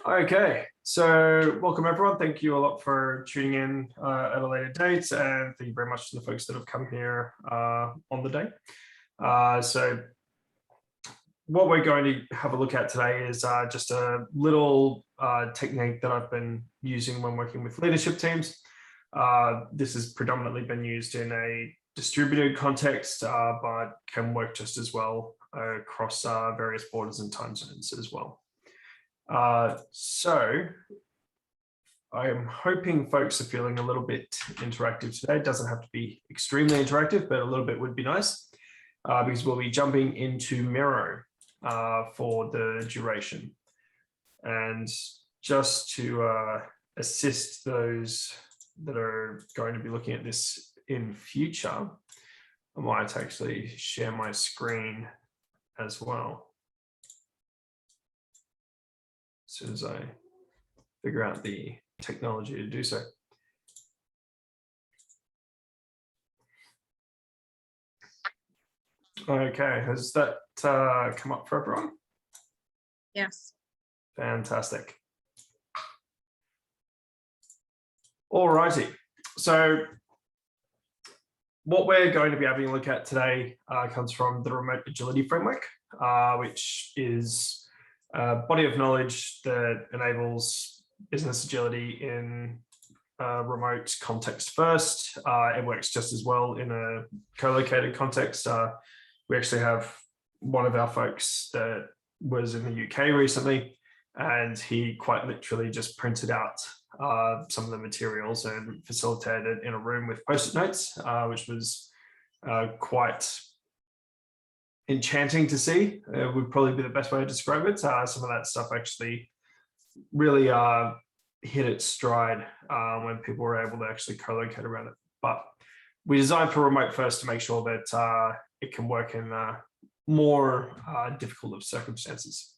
Okay, so welcome everyone. Thank you a lot for tuning in at a later date, and thank you very much to the folks that have come here on the day. So what we're going to have a look at today is just a little technique that I've been using when working with leadership teams. This has predominantly been used in a distributed context, but can work just as well across various borders and time zones as well. So I am hoping folks are feeling a little bit interactive today. It doesn't have to be extremely interactive, but a little bit would be nice because we'll be jumping into Miro for the duration. And just to assist those that are going to be looking at this in future, I might actually share my screen as well. As soon as I figure out the technology to do so. Okay, has that come up for everyone? Yes. Fantastic. All righty. So what we're going to be having a look at today comes from the Remote Agility Framework, which is a body of knowledge that enables business agility in a remote context first. It works just as well in a co-located context. We actually have one of our folks that was in the UK recently, and he quite literally just printed out some of the materials and facilitated in a room with post-it notes, which was quite enchanting to see. Would probably be the best way to describe it. Some of that stuff actually really hit its stride when people were able to actually co-locate around it. But we designed for remote first to make sure that it can work in more difficult of circumstances.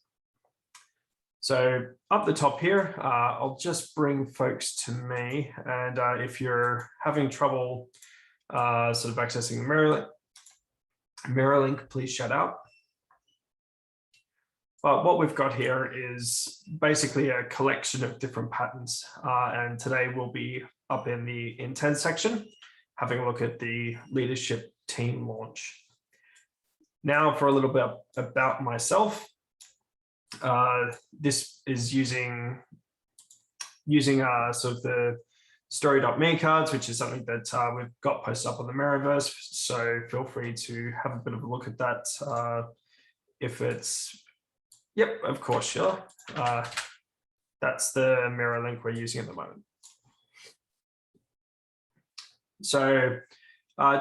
So up the top here, I'll just bring folks to me. And if you're having trouble sort of accessing the Mirror link, please shout out. But what we've got here is basically a collection of different patterns. And today we'll be up in the intent section, having a look at the leadership team launch. Now for a little bit about myself. This is using sort of the story.me cards, which is something that we've got posted up on the Miroverse. So feel free to have a bit of a look at that. If it's, yep, of course, sure. That's the Miro link we're using at the moment. So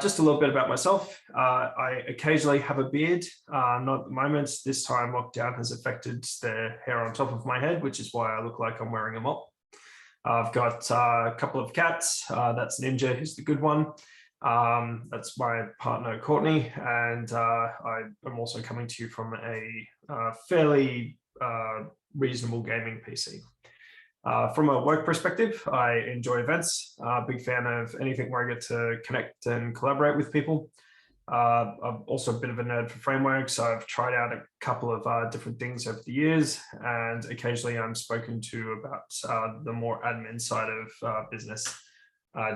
just a little bit about myself. I occasionally have a beard, not at the moment. This time lockdown has affected the hair on top of my head, which is why I look like I'm wearing a mop. I've got a couple of cats. That's Ninja, who's the good one. That's my partner, Courtney. And I'm also coming to you from a fairly reasonable gaming PC. From a work perspective, I enjoy events. Big fan of anything where I get to connect and collaborate with people. I'm also a bit of a nerd for frameworks. So I've tried out a couple of different things over the years, and occasionally I'm spoken to about the more admin side of business,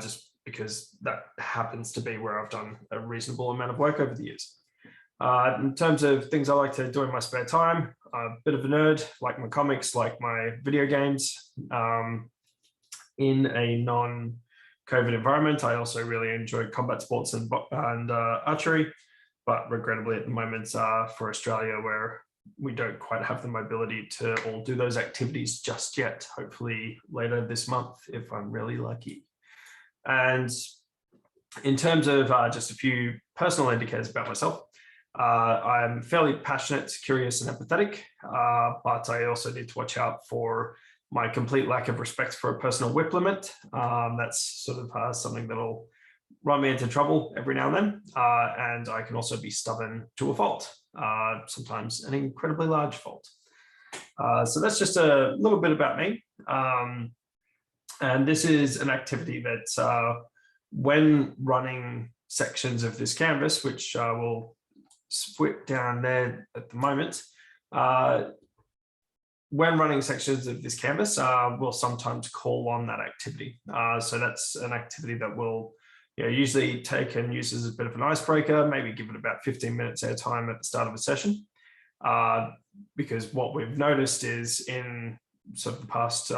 just because that happens to be where I've done a reasonable amount of work over the years. In terms of things I like to do in my spare time, a bit of a nerd, like my comics, like my video games. In a non-COVID environment, I also really enjoy combat sports and archery, but regrettably at the moment for Australia, where we don't quite have the mobility to all do those activities just yet, hopefully later this month, if I'm really lucky. And in terms of just a few personal indicators about myself, I'm fairly passionate, curious, and empathetic, but I also need to watch out for my complete lack of respect for a personal whip limit. That's sort of something that'll run me into trouble every now and then. And I can also be stubborn to a fault, sometimes an incredibly large fault. So that's just a little bit about me. And this is an activity that when running sections of this canvas, which will split down there at the moment, when running sections of this canvas, we'll sometimes call on that activity. So that's an activity that we'll usually take and use as a bit of an icebreaker, maybe give it about 15 minutes airtime at the start of a session. Because what we've noticed is in sort of the past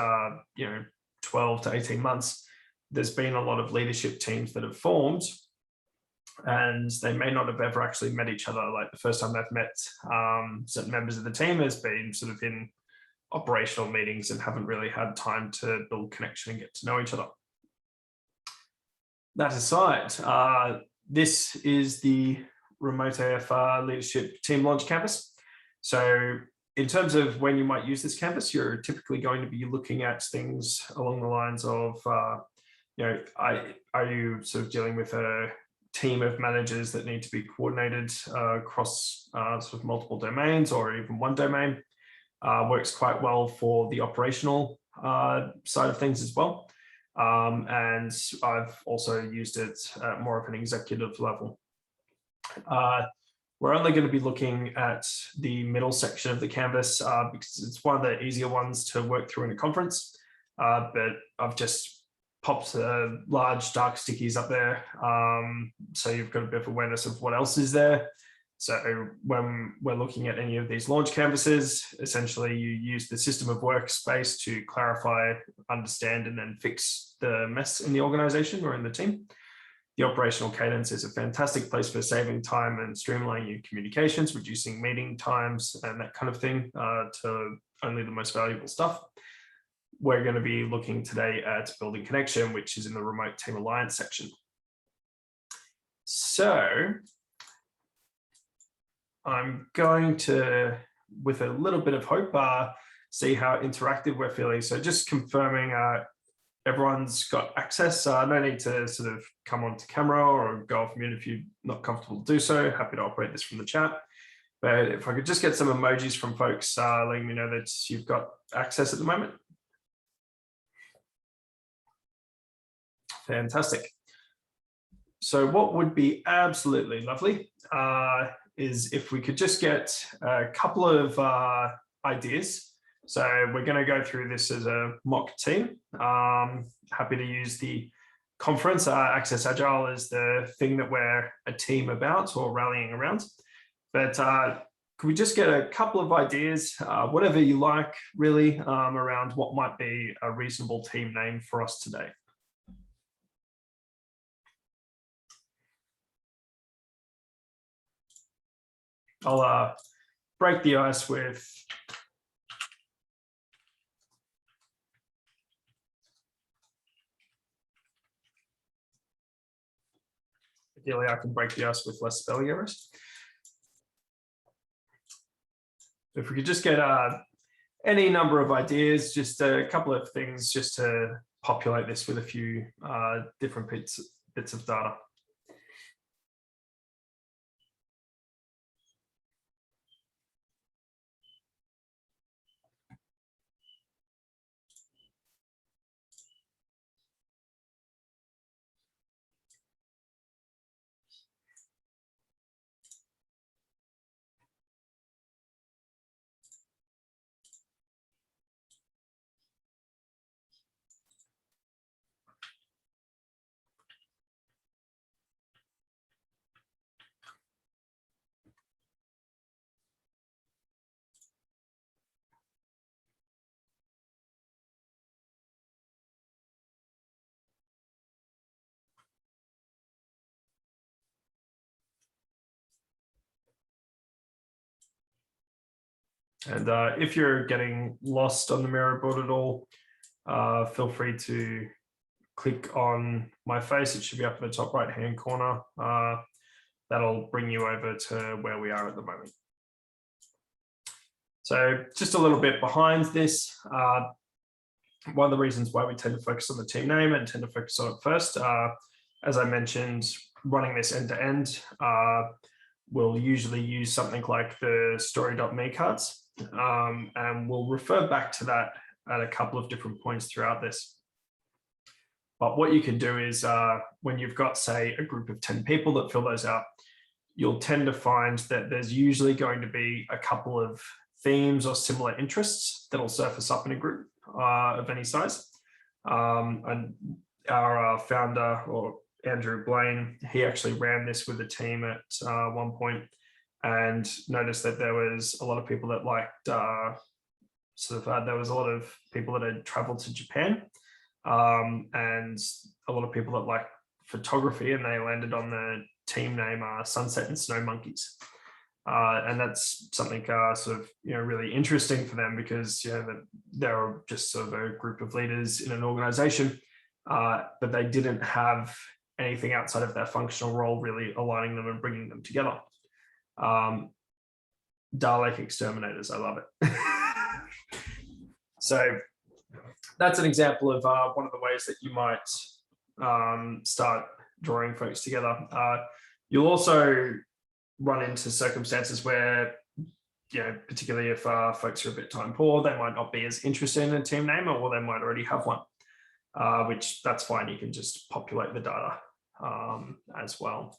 12 to 18 months, there's been a lot of leadership teams that have formed, and they may not have ever actually met each other. Like the first time they've met certain members of the team has been sort of in operational meetings and haven't really had time to build connection and get to know each other. That aside, this is the Remote AFR Leadership Team Launch Canvas. So in terms of when you might use this canvas, you're typically going to be looking at things along the lines of, are you sort of dealing with a team of managers that need to be coordinated across sort of multiple domains or even one domain? Works quite well for the operational side of things as well. And I've also used it at more of an executive level. We're only going to be looking at the middle section of the canvas because it's one of the easier ones to work through in a conference. But I've just popped large dark stickies up there, so you've got a bit of awareness of what else is there. So when we're looking at any of these launch canvases, essentially you use the system of workspace to clarify, understand, and then fix the mess in the organization or in the team. The operational cadence is a fantastic place for saving time and streamlining your communications, reducing meeting times and that kind of thing to only the most valuable stuff. We're going to be looking today at building connection, which is in the remote team alliance section. So I'm going to, with a little bit of hope, see how interactive we're feeling. So just confirming everyone's got access. No need to sort of come onto camera or go off mute if you're not comfortable to do so. Happy to operate this from the chat. But if I could just get some emojis from folks letting me know that you've got access at the moment. Fantastic. So what would be absolutely lovely is if we could just get a couple of ideas. So we're going to go through this as a mock team. Happy to use the conference. Access Agile is the thing that we're a team about or rallying around. But could we just get a couple of ideas, whatever you like, really, around what might be a reasonable team name for us today? I'll break the ice with ideally I can break the ice with less spelling errors. If we could just get any number of ideas, just a couple of things just to populate this with a few different bits of data. And if you're getting lost on the mirror board at all, feel free to click on my face. It should be up in the top right-hand corner. That'll bring you over to where we are at the moment. So just a little bit behind this. One of the reasons why we tend to focus on the team name and tend to focus on it first, as I mentioned, running this end-to-end, we'll usually use something like the story.me cards. And we'll refer back to that at a couple of different points throughout this. But what you can do is when you've got, say, a group of 10 people that fill those out, you'll tend to find that there's usually going to be a couple of themes or similar interests that'll surface up in a group of any size. And our founder, or Andrew Blaine, he actually ran this with a team at one point and noticed that there was a lot of people that liked there was a lot of people that had traveled to Japan, and a lot of people that like photography, and they landed on the team name Sunset and Snow Monkeys. And that's something sort of really interesting for them, because they're just sort of a group of leaders in an organization, but they didn't have anything outside of their functional role really aligning them and bringing them together. Dalek exterminators, I love it. So that's an example of one of the ways that you might start drawing folks together. You'll also run into circumstances where, particularly if folks are a bit time poor, they might not be as interested in a team name, or they might already have one, which that's fine. You can just populate the data as well.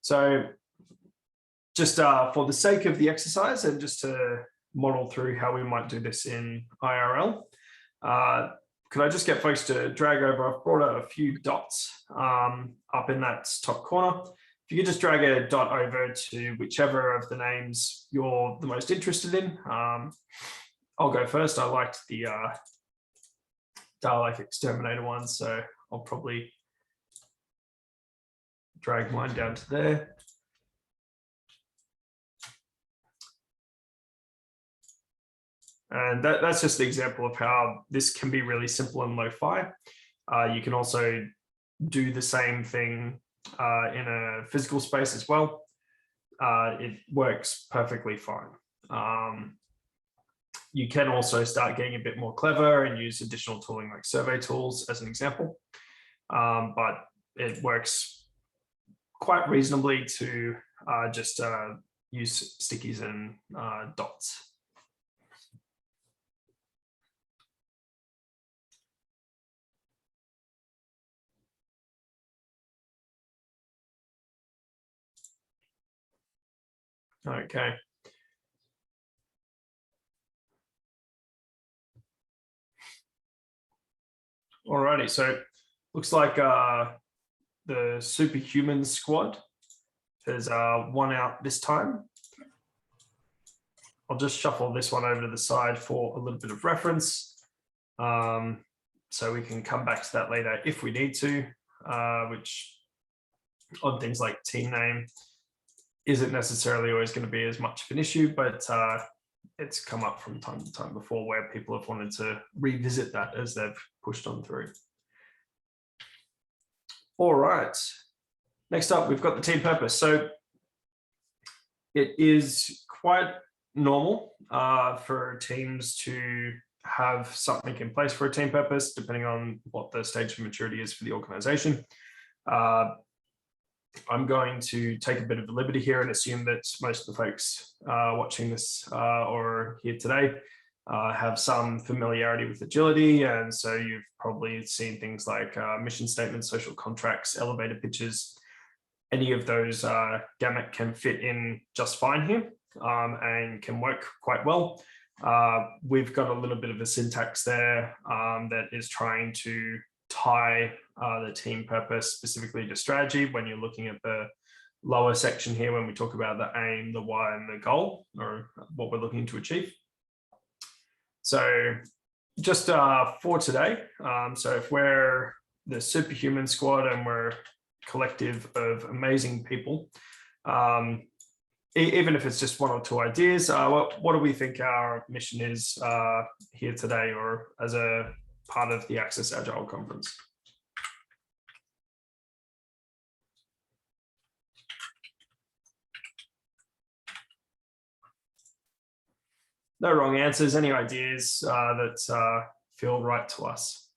So just for the sake of the exercise, and just to model through how we might do this in IRL, could I just get folks to drag over? I've brought out a few dots up in that top corner. If you could just drag a dot over to whichever of the names you're the most interested in. I'll go first. I liked the Dalek Exterminator one, so I'll probably drag mine down to there. And that's just an example of how this can be really simple and lo-fi. You can also do the same thing in a physical space as well. It works perfectly fine. You can also start getting a bit more clever and use additional tooling like survey tools as an example. But it works quite reasonably to just use stickies and dots. Okay. Alrighty, so looks like the Superhuman squad has won out this time. I'll just shuffle this one over to the side for a little bit of reference, so we can come back to that later if we need to, which on things like team name isn't necessarily always going to be as much of an issue, but it's come up from time to time before where people have wanted to revisit that as they've pushed on through. All right, next up, we've got the team purpose. So it is quite normal for teams to have something in place for a team purpose, depending on what the stage of maturity is for the organization. I'm going to take a bit of a liberty here and assume that most of the folks watching this or here today have some familiarity with agility. And so you've probably seen things like mission statements, social contracts, elevator pitches. Any of those gamut can fit in just fine here and can work quite well. We've got a little bit of a syntax there that is trying to tie the team purpose specifically to strategy when you're looking at the lower section here when we talk about the aim, the why, and the goal, or what we're looking to achieve. So just for today, so if we're the Superhuman squad and we're a collective of amazing people, even if it's just one or two ideas, what do we think our mission is here today, or as a part of the Access Agile conference? No wrong answers. Any ideas that feel right to us?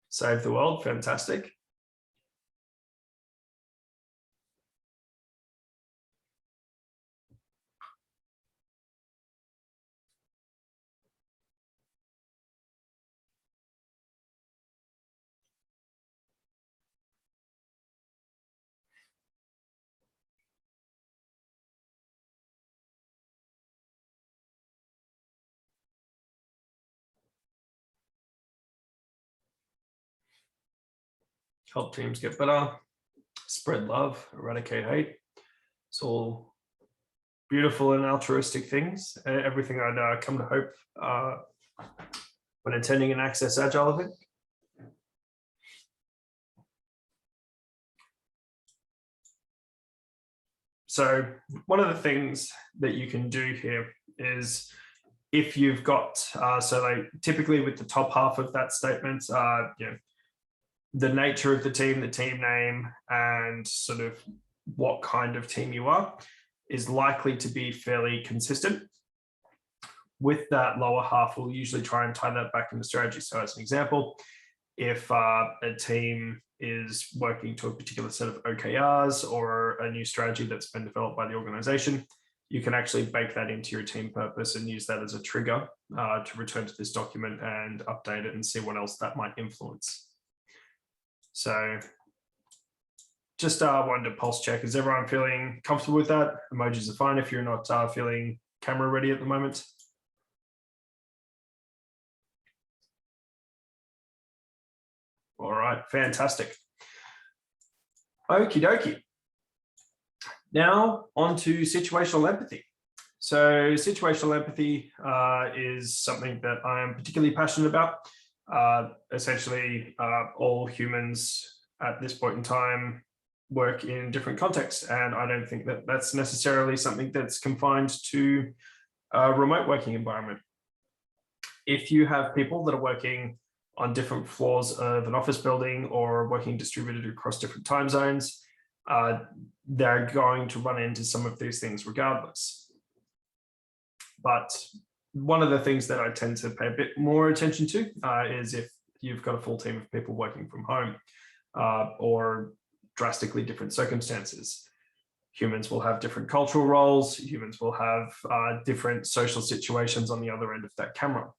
Save the world. Fantastic. help teams get better, spread love, eradicate hate. It's all beautiful and altruistic things. Everything I'd come to hope when attending an Access Agile event. So one of the things that you can do here is, if you've got, so like typically with the top half of that statement, the nature of the team name, and sort of what kind of team you are is likely to be fairly consistent. With that lower half, we'll usually try and tie that back into strategy. So as an example, if a team is working to a particular set of OKRs or a new strategy that's been developed by the organization, you can actually bake that into your team purpose and use that as a trigger to return to this document and update it and see what else that might influence. So just wanted to pulse check. Is everyone feeling comfortable with that? Emojis are fine if you're not feeling camera ready at the moment. All right, fantastic. Okie dokie. Now on to situational empathy. So situational empathy is something that I am particularly passionate about. Essentially, all humans at this point in time work in different contexts, and I don't think that that's necessarily something that's confined to a remote working environment. If you have people that are working on different floors of an office building or working distributed across different time zones, they're going to run into some of these things regardless. But one of the things that I tend to pay a bit more attention to is if you've got a full team of people working from home or drastically different circumstances. Humans will have different cultural roles. Humans will have different social situations on the other end of that camera.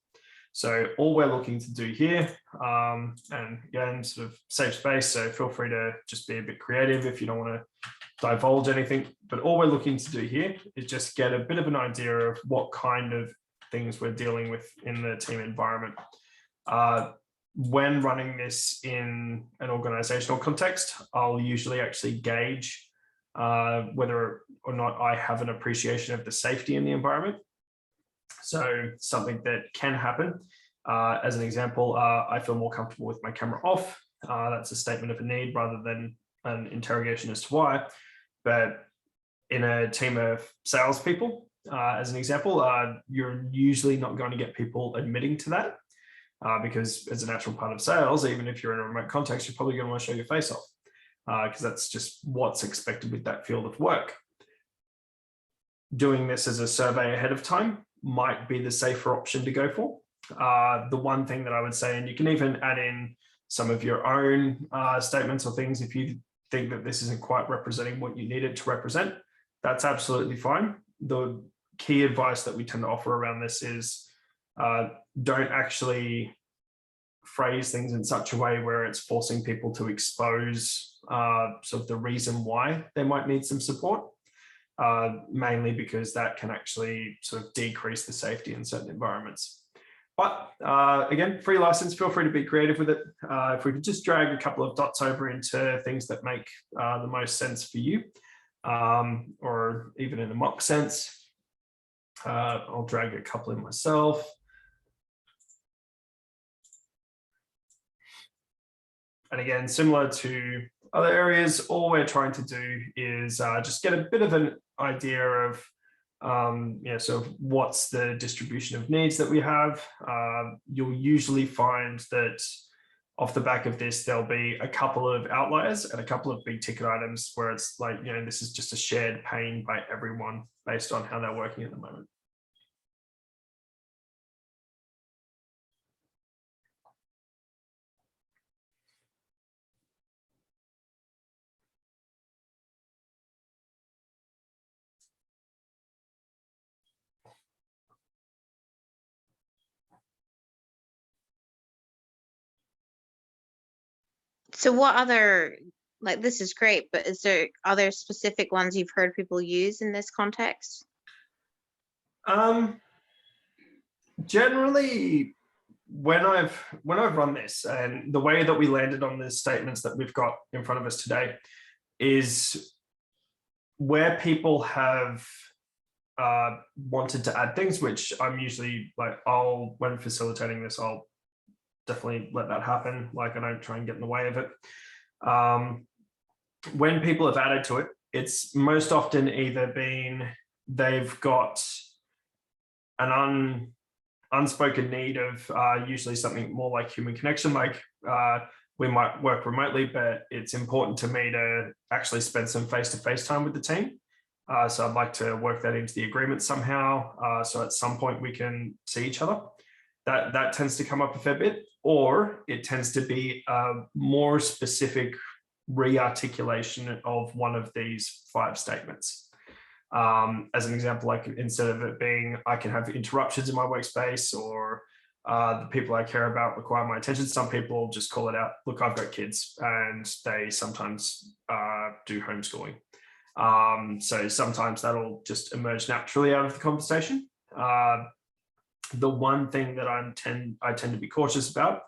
So all we're looking to do here, and again, sort of safe space, so feel free to just be a bit creative if you don't want to divulge anything, but all we're looking to do here is just get a bit of an idea of what kind of things we're dealing with in the team environment. When running this in an organizational context, I'll usually actually gauge whether or not I have an appreciation of the safety in the environment. So something that can happen, as an example, I feel more comfortable with my camera off. That's a statement of a need rather than an interrogation as to why. But in a team of salespeople, as an example, you're usually not going to get people admitting to that because as a natural part of sales, even if you're in a remote context, you're probably going to want to show your face off because that's just what's expected with that field of work. Doing this as a survey ahead of time might be the safer option to go for. The one thing that I would say, and you can even add in some of your own statements or things if you think that this isn't quite representing what you need it to represent, that's absolutely fine. The key advice that we tend to offer around this is don't actually phrase things in such a way where it's forcing people to expose sort of the reason why they might need some support. Mainly because that can actually sort of decrease the safety in certain environments. But again, free license, feel free to be creative with it. If we could just drag a couple of dots over into things that make the most sense for you, or even in a mock sense. I'll drag a couple in myself. And again, similar to other areas, all we're trying to do is just get a bit of an idea of sort of what's the distribution of needs that we have. You'll usually find that off the back of this, there'll be a couple of outliers and a couple of big ticket items where it's like, this is just a shared pain by everyone based on how they're working at the moment. So what other, like, this is great, but is there other specific ones you've heard people use in this context? Generally, when I've run this, and the way that we landed on the statements that we've got in front of us today is where people have wanted to add things, which I'm usually like, when facilitating this, I'll definitely let that happen. Like, I don't try and get in the way of it. When people have added to it, it's most often either been they've got an unspoken need of usually something more like human connection, like we might work remotely, but it's important to me to actually spend some face-to-face time with the team. So I'd like to work that into the agreement somehow. So at some point we can see each other. That tends to come up a fair bit, or it tends to be a more specific re-articulation of one of these 5 statements. As an example, like instead of it being, I can have interruptions in my workspace, or the people I care about require my attention, some people just call it out, look, I've got kids, and they sometimes do homeschooling. So sometimes that'll just emerge naturally out of the conversation. The one thing that I tend to be cautious about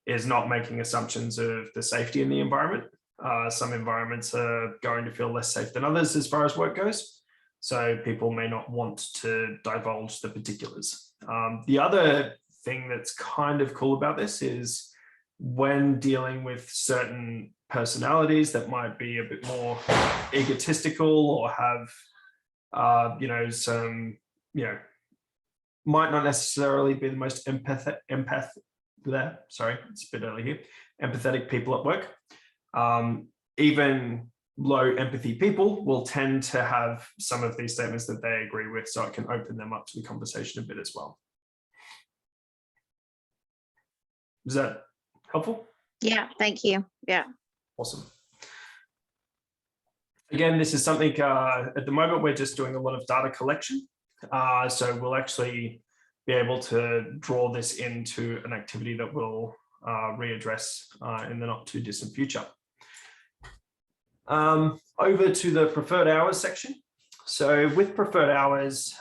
is not making assumptions of the safety in the environment. Some environments are going to feel less safe than others as far as work goes. So people may not want to divulge the particulars. The other thing that's kind of cool about this is when dealing with certain personalities that might be a bit more egotistical or have, might not necessarily be the most empathetic people at work. Even low empathy people will tend to have some of these statements that they agree with, so it can open them up to the conversation a bit as well. Is that helpful? Yeah, thank you. Yeah. Awesome. Again, this is something, at the moment, we're just doing a lot of data collection. So we'll actually be able to draw this into an activity that we'll readdress in the not too distant future. Over to the preferred hours section. So with preferred hours,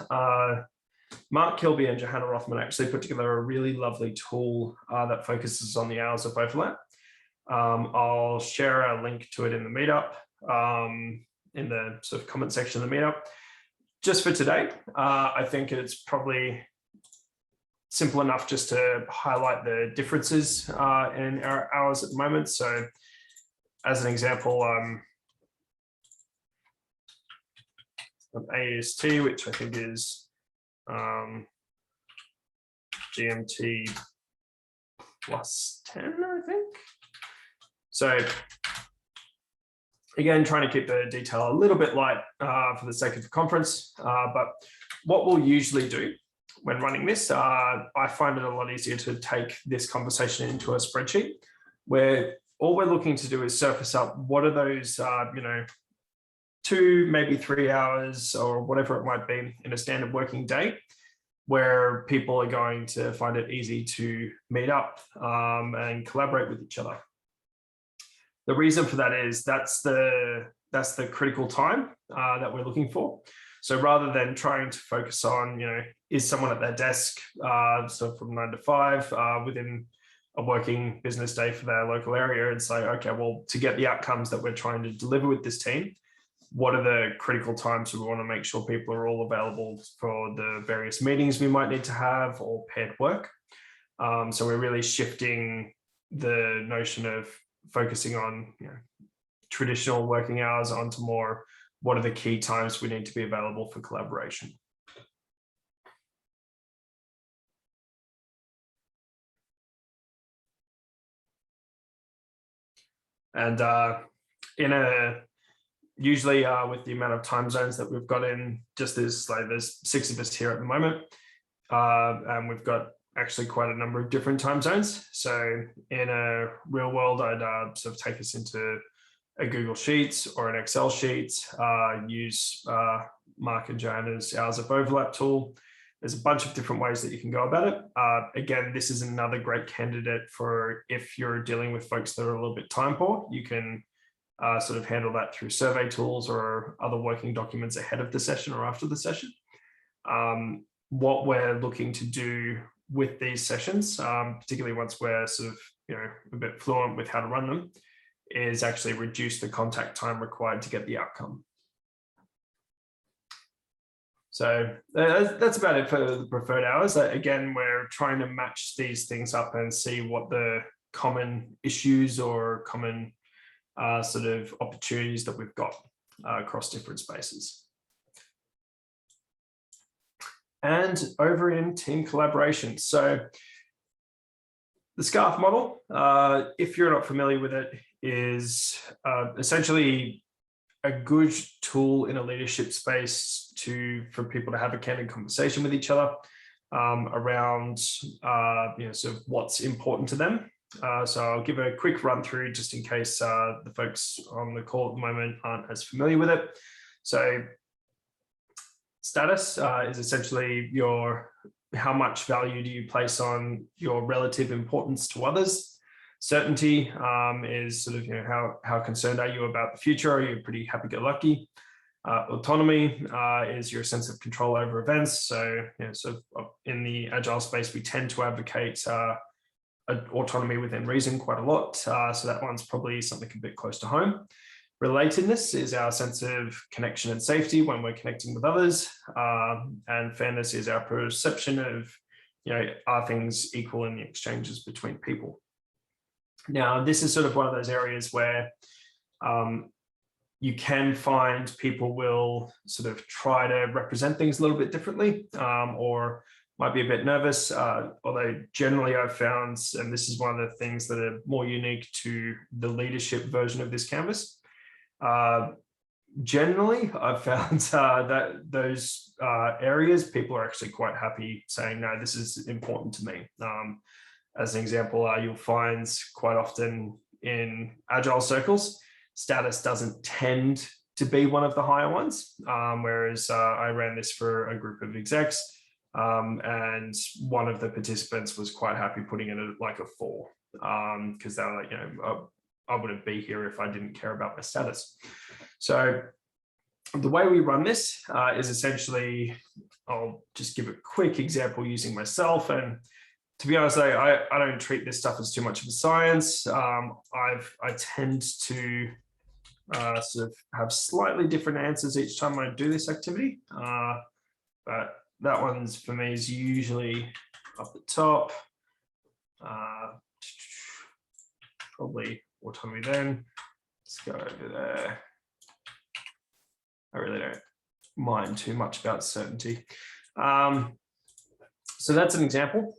Mark Kilby and Johanna Rothman actually put together a really lovely tool that focuses on the hours of overlap. I'll share a link to it in the meetup, in the sort of comment section of the meetup. Just for today, I think it's probably simple enough just to highlight the differences in our hours at the moment. So as an example, of AST, which I think is GMT plus 10, I think. So again, trying to keep the detail a little bit light for the sake of the conference. But what we'll usually do when running this, I find it a lot easier to take this conversation into a spreadsheet where all we're looking to do is surface up what are those, 2, maybe 3 hours or whatever it might be in a standard working day, where people are going to find it easy to meet up and collaborate with each other. The reason for that is that's the critical time that we're looking for. So rather than trying to focus on, is someone at their desk, so from 9 to 5 within a working business day for their local area, and say, okay, well, to get the outcomes that we're trying to deliver with this team, what are the critical times we want to make sure people are all available for the various meetings we might need to have or paired work. So we're really shifting the notion of focusing on traditional working hours onto more, what are the key times we need to be available for collaboration. And usually with the amount of time zones that we've got in, just there's 6 of us here at the moment, and we've got actually quite a number of different time zones. So in a real world, I'd sort of take us into a Google Sheets or an Excel sheet, use Mark and Joanna's hours of overlap tool. There's a bunch of different ways that you can go about it. Again, this is another great candidate for if you're dealing with folks that are a little bit time poor. You can sort of handle that through survey tools or other working documents ahead of the session or after the session. What we're looking to do with these sessions, particularly once we're sort of, a bit fluent with how to run them, is actually reduce the contact time required to get the outcome. So that's about it for the preferred hours. Again, we're trying to match these things up and see what the common issues or common sort of opportunities that we've got across different spaces. And over in team collaboration. So the SCARF model, if you're not familiar with it, is essentially a good tool in a leadership space for people to have a candid conversation with each other around sort of what's important to them. So I'll give a quick run through just in case the folks on the call at the moment aren't as familiar with it. So status is essentially how much value do you place on your relative importance to others. Certainty is sort of, how concerned are you about the future? Are you pretty happy-go-lucky? Autonomy is your sense of control over events. So, sort of in the Agile space, we tend to advocate autonomy within reason quite a lot. So that one's probably something a bit close to home. Relatedness is our sense of connection and safety when we're connecting with others. And fairness is our perception of, are things equal in the exchanges between people? Now, this is sort of one of those areas where you can find people will sort of try to represent things a little bit differently or might be a bit nervous, although generally I've found, and this is one of the things that are more unique to the leadership version of this canvas, generally I've found that those areas, people are actually quite happy saying, no, this is important to me. As an example, you'll find quite often in Agile circles, status doesn't tend to be one of the higher ones, whereas I ran this for a group of execs, and one of the participants was quite happy putting it at like a 4, because they're like, I wouldn't be here if I didn't care about my status. So the way we run this is essentially, I'll just give a quick example using myself. And to be honest, I don't treat this stuff as too much of a science. I tend to sort of have slightly different answers each time I do this activity. But that one's for me is usually up the top. Probably autonomy then. Let's go over there. I really don't mind too much about certainty. So that's an example.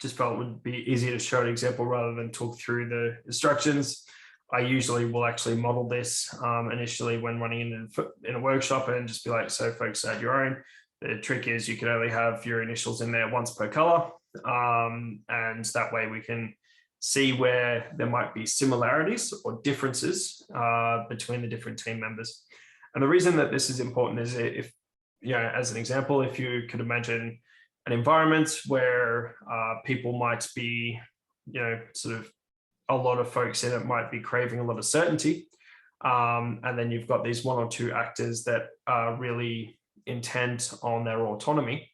Just felt it would be easier to show an example rather than talk through the instructions. I usually will actually model this initially when running in a workshop and just be like, so folks, add your own. The trick is you can only have your initials in there once per color. And that way we can see where there might be similarities or differences between the different team members. And the reason that this is important is if, as an example, if you could imagine an environment where people might be, sort of a lot of folks in it might be craving a lot of certainty. And then you've got these 1 or 2 actors that are really intent on their autonomy.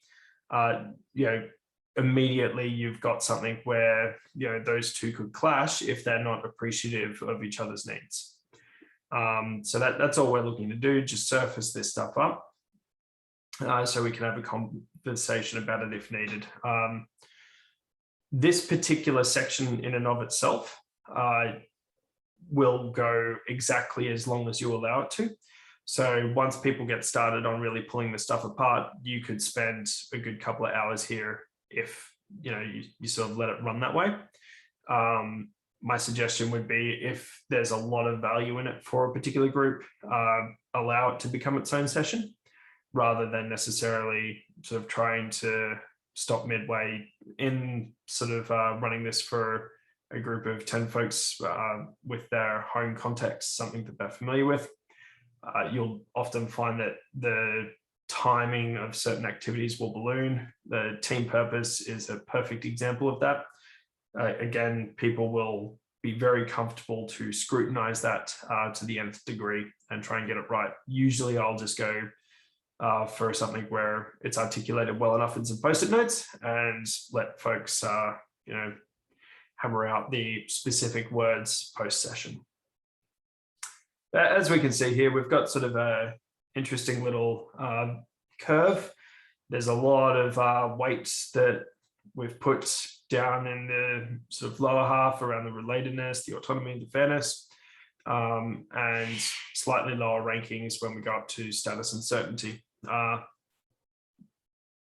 Immediately you've got something where, those two could clash if they're not appreciative of each other's needs. So that's all we're looking to do, just surface this stuff up so we can have a conversation about it if needed. This particular section in and of itself will go exactly as long as you allow it to. So once people get started on really pulling the stuff apart, you could spend a good couple of hours here if you sort of let it run that way. My suggestion would be if there's a lot of value in it for a particular group, allow it to become its own session rather than necessarily sort of trying to stop midway in sort of running this for a group of 10 folks with their home context, something that they're familiar with. You'll often find that the timing of certain activities will balloon. The team purpose is a perfect example of that. Again, people will be very comfortable to scrutinize that to the nth degree and try and get it right. Usually I'll just go, for something where it's articulated well enough in some post-it notes, and let folks, hammer out the specific words post-session. As we can see here, we've got sort of a interesting little curve. There's a lot of weights that we've put down in the sort of lower half around the relatedness, the autonomy, the fairness, and slightly lower rankings when we go up to status and certainty. The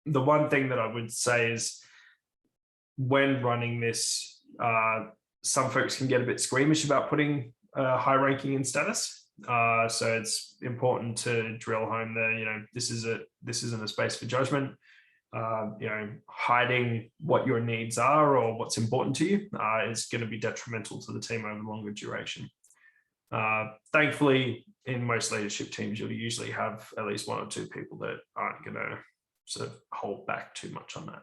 one thing that I would say is when running this, some folks can get a bit squeamish about putting high ranking in status. So it's important to drill home this isn't a space for judgment. Hiding what your needs are or what's important to you is going to be detrimental to the team over longer duration. Thankfully, in most leadership teams, you'll usually have at least one or two people that aren't going to sort of hold back too much on that.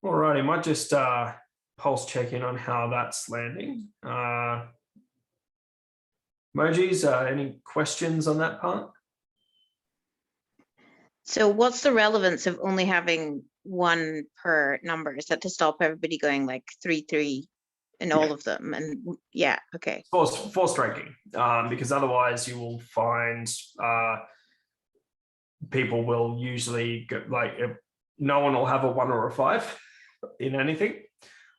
All right, I might just pulse check in on how that's landing. Emojis, any questions on that part? So what's the relevance of only having one per number? Is that to stop everybody going like 3-3 in all of them? And yeah, okay. Forced ranking, because otherwise you will find people will usually go, like, no one will have a 1 or a 5 in anything,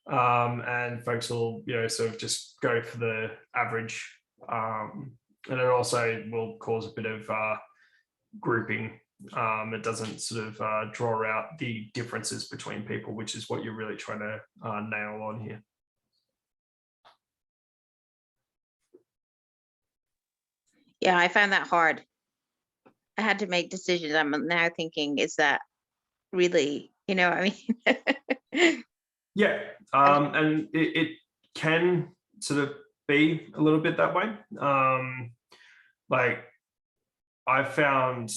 and folks will sort of just go for the average, and it also will cause a bit of grouping. It doesn't sort of draw out the differences between people, which is what you're really trying to nail on here. Yeah, I found that hard. I had to make decisions. I'm now thinking, is that really, I mean? Yeah, and it can sort of be a little bit that way. Like I found,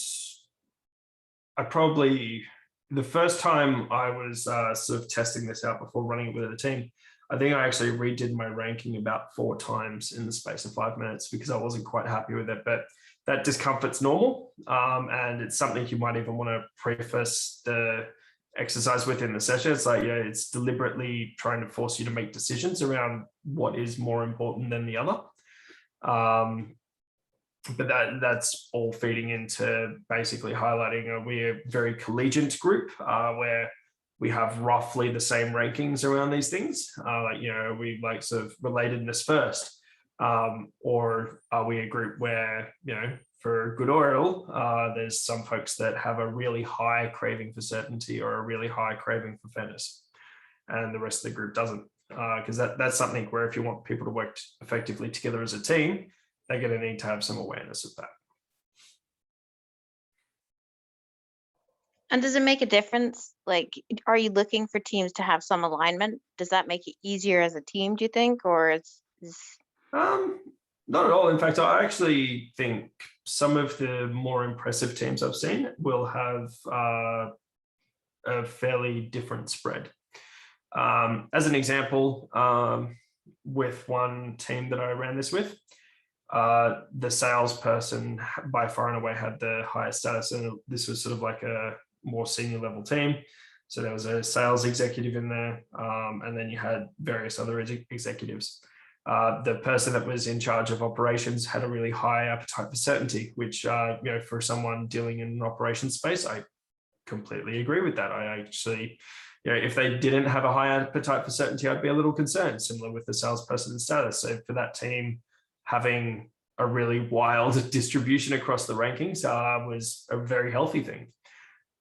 the first time I was sort of testing this out before running it with a team, I think I actually redid my ranking about 4 times in the space of 5 minutes because I wasn't quite happy with it. But that discomfort's normal, and it's something you might even want to preface the exercise within the session. It's like, it's deliberately trying to force you to make decisions around what is more important than the other. But that's all feeding into basically highlighting we're a very collegiate group where we have roughly the same rankings around these things. We like sort of relatedness first, or are we a group where, for good or ill, there's some folks that have a really high craving for certainty or a really high craving for fairness, and the rest of the group doesn't, because that's something where if you want people to work effectively together as a team, they're going to need to have some awareness of that. And does it make a difference? Like, are you looking for teams to have some alignment? Does that make it easier as a team, do you think? Or it's not at all. In fact, I actually think some of the more impressive teams I've seen will have a fairly different spread. As an example, with one team that I ran this with, the salesperson by far and away had the highest status, and this was sort of like a more senior level team. So there was a sales executive in there, and then you had various other executives. The person that was in charge of operations had a really high appetite for certainty, which, for someone dealing in an operations space, I completely agree with that. I actually, if they didn't have a high appetite for certainty, I'd be a little concerned, similar with the salesperson in status. So for that team, having a really wild distribution across the rankings was a very healthy thing.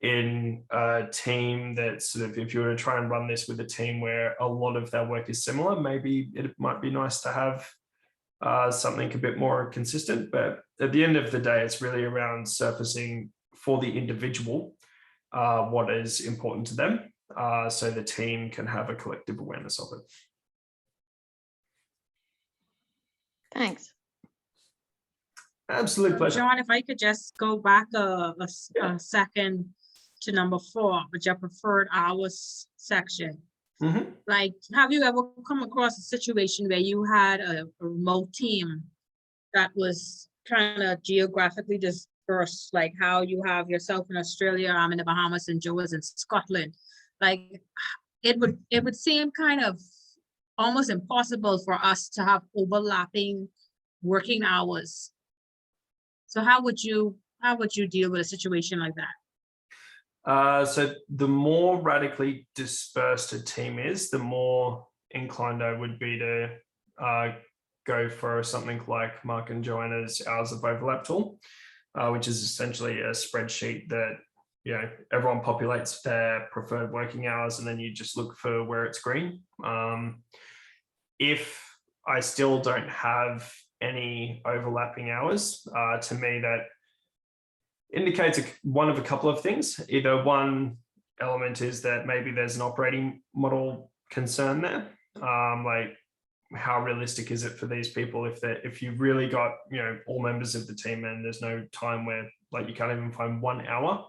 In a team that sort of, if you were to try and run this with a team where a lot of their work is similar, maybe it might be nice to have something a bit more consistent. But at the end of the day, it's really around surfacing for the individual what is important to them, so the team can have a collective awareness of it. Thanks. Absolute pleasure. John, if I could just go back a second to number 4, which I preferred hours section. Mm-hmm. Like, have you ever come across a situation where you had a remote team that was kind of geographically dispersed, like how you have yourself in Australia, I'm in the Bahamas, and Joe is in Scotland. Like it would seem kind of almost impossible for us to have overlapping working hours. So how would you deal with a situation like that? So the more radically dispersed a team is, the more inclined I would be to go for something like Mark and Joanna's hours of overlap tool, which is essentially a spreadsheet that, you know, everyone populates their preferred working hours, and then you just look for where it's green. If I still don't have any overlapping hours, to me that indicates one of a couple of things. Either one element is that maybe there's an operating model concern there, like how realistic is it for these people if you've really got, you know, all members of the team and there's no time where, like, you can't even find 1 hour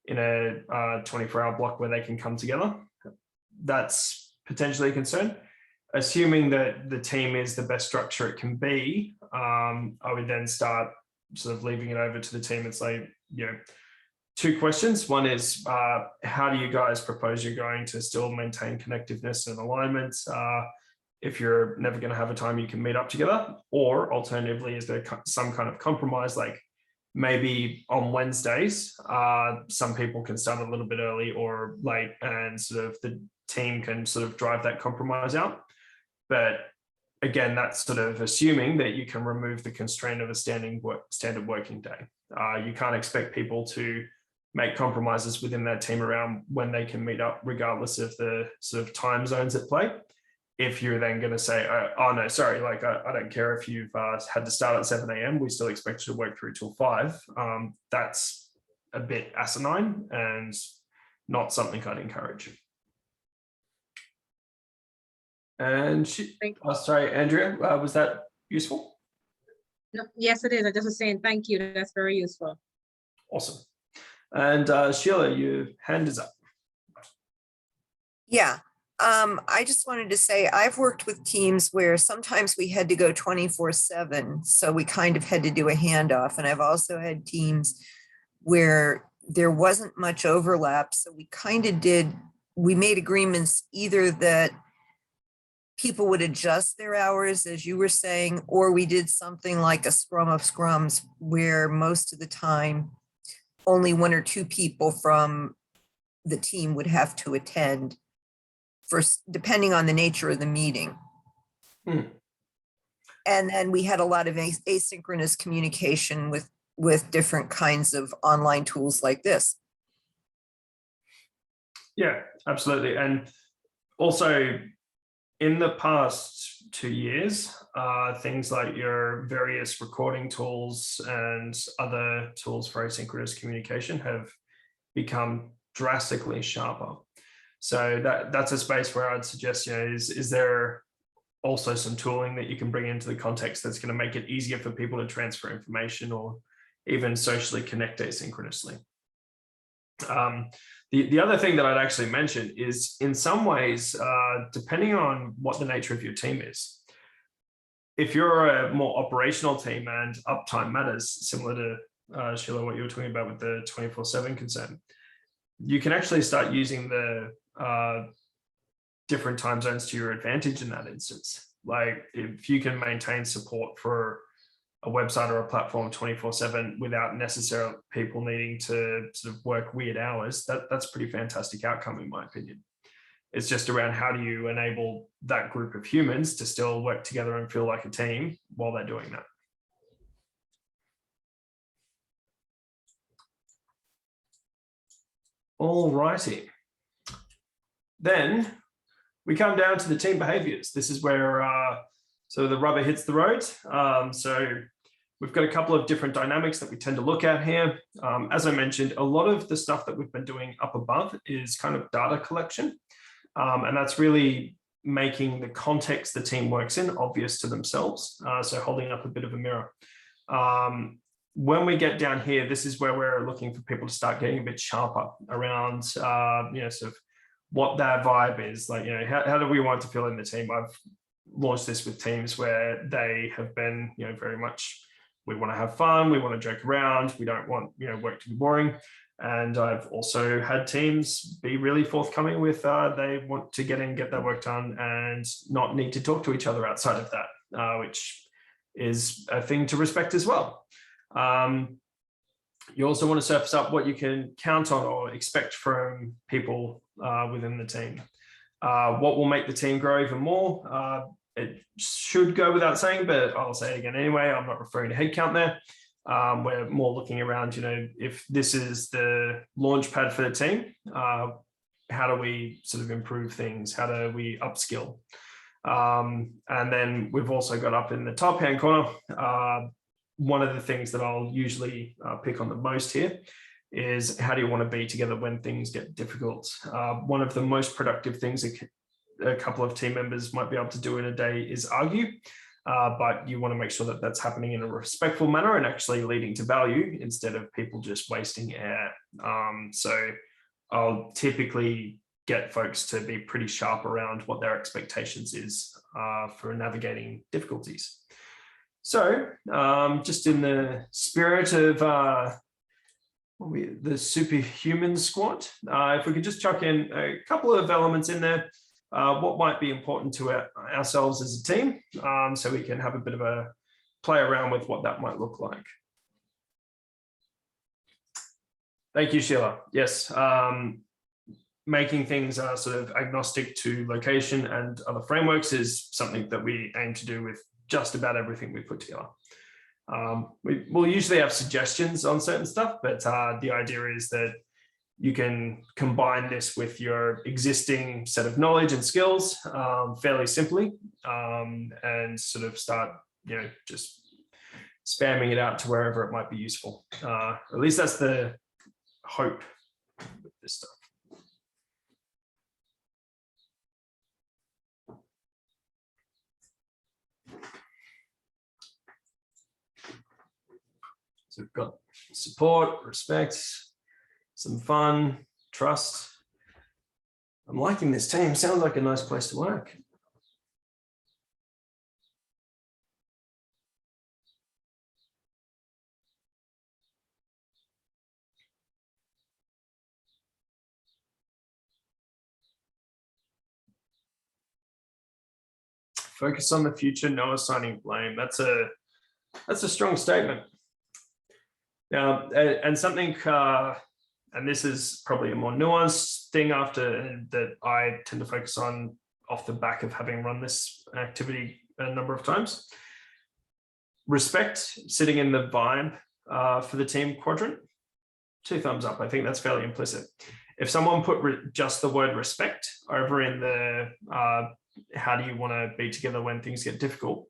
in a 24-hour block where they can come together. That's potentially a concern. Assuming that the team is the best structure it can be, I would then start sort of leaving it over to the team and say, you know, 2 questions. One is, how do you guys propose you're going to still maintain connectiveness and alignment if you're never going to have a time you can meet up together? Or alternatively, is there some kind of compromise, like maybe on Wednesdays, some people can start a little bit early or late, and sort of the team can sort of drive that compromise out. But again, that's sort of assuming that you can remove the constraint of a standard working day. You can't expect people to make compromises within that team around when they can meet up, regardless of the sort of time zones at play. If you're then going to say, oh no, sorry, like I don't care if you've had to start at 7 a.m, we still expect you to work through till 5. That's a bit asinine and not something I'd encourage. And sorry, Andrea, was that useful? No, yes, it is. I just was saying thank you. That's very useful. Awesome. And Sheila, your hand is up. Yeah, I just wanted to say I've worked with teams where sometimes we had to go 24/7, so we kind of had to do a handoff. And I've also had teams where there wasn't much overlap, so we made agreements either that people would adjust their hours, as you were saying, or we did something like a scrum of scrums where most of the time only 1 or 2 people from the team would have to attend, depending on the nature of the meeting. And then we had a lot of asynchronous communication with different kinds of online tools like this. Yeah, absolutely. And also, in the past 2 years, things like your various recording tools and other tools for asynchronous communication have become drastically sharper. So that's a space where I'd suggest, you know, is there also some tooling that you can bring into the context that's going to make it easier for people to transfer information or even socially connect asynchronously. The other thing that I'd actually mention is, in some ways, depending on what the nature of your team is, if you're a more operational team and uptime matters, similar to Sheila, what you were talking about with the 24/7 concern, you can actually start using the different time zones to your advantage in that instance. Like if you can maintain support for a website or a platform 24/7 without necessarily people needing to sort of work weird hours, that's a pretty fantastic outcome, in my opinion. It's just around how do you enable that group of humans to still work together and feel like a team while they're doing that. All righty. Then we come down to the team behaviors. This is where so the rubber hits the road. So we've got a couple of different dynamics that we tend to look at here. As I mentioned, a lot of the stuff that we've been doing up above is kind of data collection. And that's really making the context the team works in obvious to themselves. So holding up a bit of a mirror. When we get down here, this is where we're looking for people to start getting a bit sharper around, you know, sort of what their vibe is. Like, you know, how do we want to feel in the team? I've launched this with teams where they have been, you know, very much we want to have fun, we want to joke around, we don't want work to be boring. And I've also had teams be really forthcoming with they want to get their work done and not need to talk to each other outside of that, which is a thing to respect as well. You also want to surface up what you can count on or expect from people within the team. What will make the team grow even more? It should go without saying, but I'll say it again anyway. I'm not referring to headcount there. We're more looking around, if this is the launch pad for the team, how do we sort of improve things? How do we upskill? And then we've also got up in the top hand corner, one of the things that I'll usually pick on the most here is how do you want to be together when things get difficult? One of the most productive things a couple of team members might be able to do in a day is argue. But you want to make sure that that's happening in a respectful manner and actually leading to value instead of people just wasting air. So I'll typically get folks to be pretty sharp around what their expectations is for navigating difficulties. So just in the spirit of the Superhuman squad, if we could just chuck in a couple of elements in there. What might be important to ourselves as a team, so we can have a bit of a play around with what that might look like. Thank you, Sheila. Yes, making things sort of agnostic to location and other frameworks is something that we aim to do with just about everything we put together. We'll usually have suggestions on certain stuff, but the idea is that you can combine this with your existing set of knowledge and skills fairly simply, and sort of start, just spamming it out to wherever it might be useful. At least that's the hope with this stuff. So we've got support, respect, some fun, trust. I'm liking this team. Sounds like a nice place to work. Focus on the future, no assigning blame. That's a strong statement. Now, and something, and this is probably a more nuanced thing that I tend to focus on off the back of having run this activity a number of times. Respect sitting in the vibe for the team quadrant, 2 thumbs up. I think that's fairly implicit. If someone put just the word respect over in the how do you want to be together when things get difficult,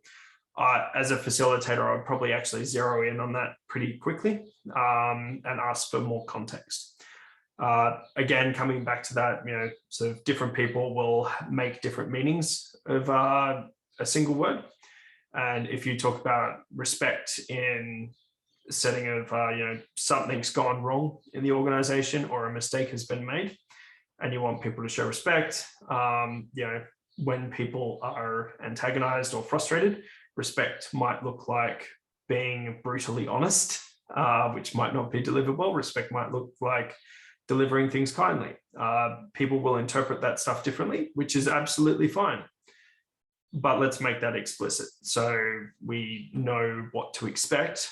as a facilitator, I would probably actually zero in on that pretty quickly and ask for more context. Again, coming back to that, sort of different people will make different meanings of a single word. And if you talk about respect in a setting of, something's gone wrong in the organization or a mistake has been made, and you want people to show respect, when people are antagonized or frustrated, respect might look like being brutally honest, which might not be deliverable. Respect might look like delivering things kindly. People will interpret that stuff differently, which is absolutely fine. But let's make that explicit so we know what to expect